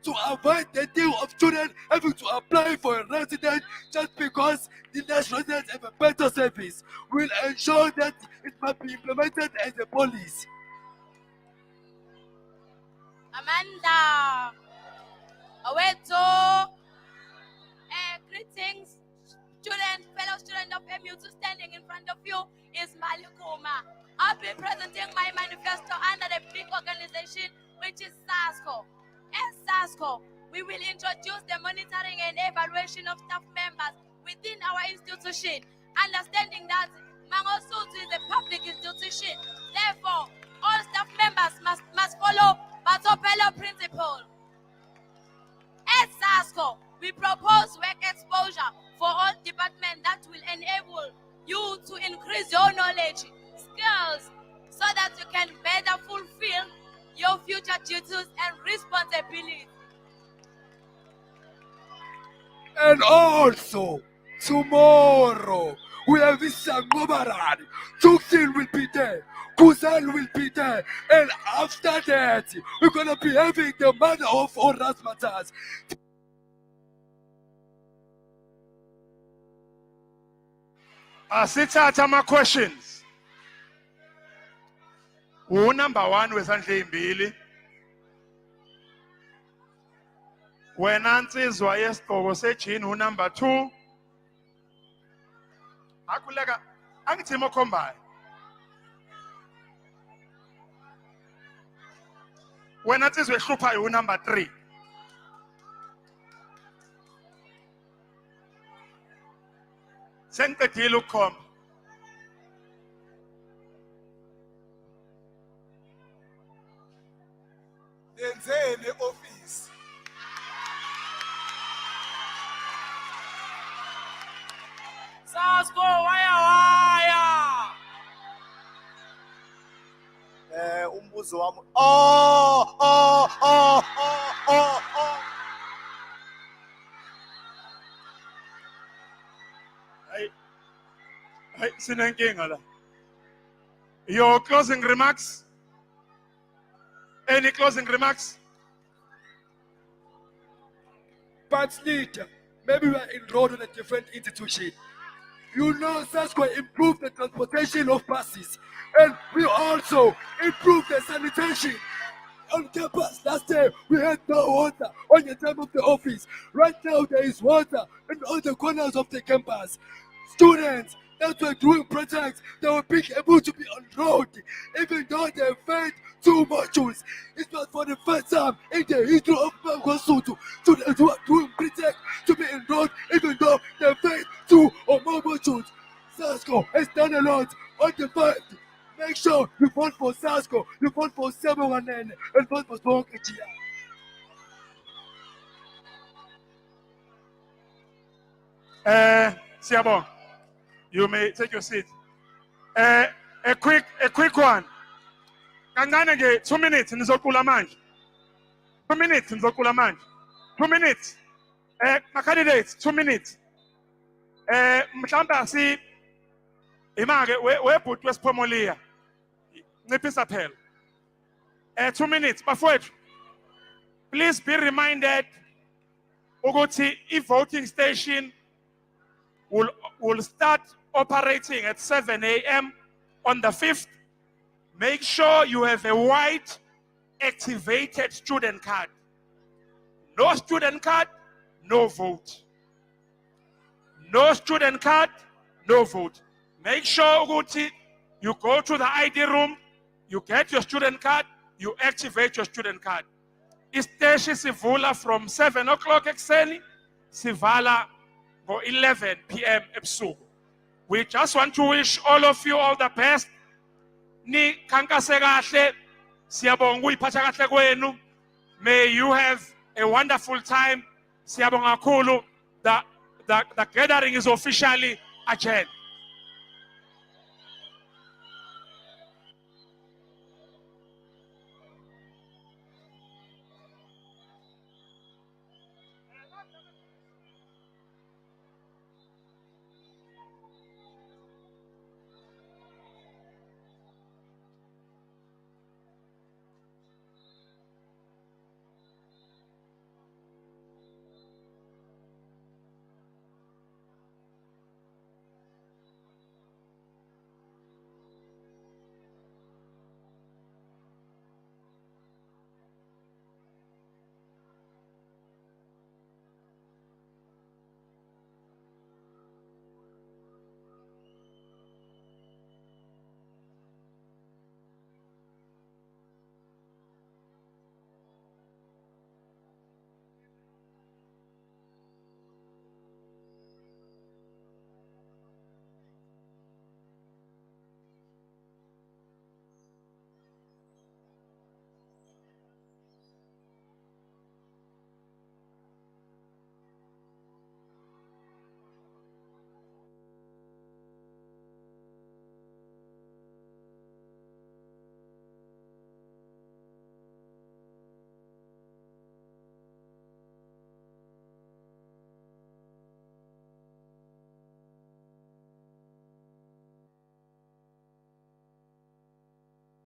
to avoid the deal of students having to apply for a resident just because the next residents have a better service. We'll ensure that it must be implemented as a policy. Amanda, Aweto, greetings, fellow students of MUT. Standing in front of you is Malikuma. I've been presenting my manifesto under the big organization which is SASCO. As SASCO, we will introduce the monitoring and evaluation of staff members within our institution, understanding that Mangosuthu is a public institution. Therefore, all staff members must follow Batopelo principle. As SASCO, we propose work exposure for all departments that will enable you to increase your knowledge, skills, so that you can better fulfill your future duties and responsibilities. And also, tomorrow, we have Isangobaran. Tuxin will be there. Kuzel will be there. And after that, we're going to be having the mother of all Rasmatas. Asithatha ama-questions. Number 1 wesandla ezimbili. Wena nsizwa yesigqoko sejini number 2. Akuleka angithima okhombayo. Wena nsizwa ehluphayo number 3. Sengiqedile ukukhomba. Lenzeni office. Sasko waya. Umbuzo wami. Hey, sinenkinga la. Your closing remarks? Any closing remarks? But leader, maybe we are enrolled in a different institution. You know, Sasko improved the transportation of buses, and we also improved the sanitation. On campus last day, we had no water on the time of the office. Right now, there is water in all the corners of the campus. Students that were doing projects, they were being able to be on road, even though they failed 2 modules. It was for the first time in the history of Mangosutu. Students who are doing projects to be enrolled, even though they failed 2 or more modules. Sasko has done a lot on the fact. Make sure you vote for Sasko, you vote for 719, and vote for Strong ATR. Siabon, you may take your seat. A quick one. Kancane 2 minutes nizokula manje. 2 minutes nizokula manje. 2 minutes. My candidates 2 minutes. Mhlawumbe asi imake webhuti wesiphomolia. Ngiphisa phela. 2 minutes bafowethu. Please be reminded ukuthi voting station will start operating at 7 a.m. on the 5th. Make sure you have a white activated student card. No student card, no vote. No student card, no vote. Make sure you go to the ID room, you get your student card, you activate your student card. Isteshi sivula from 7 o'clock ekseni, sivala for 11 p.m. ebusuku. We just want to wish all of you all the best. Ni kankase kahle, siyabonga ukuyiphatha kahle kwenu. May you have a wonderful time. Siyabonga kakhulu. The gathering is officially adjourned.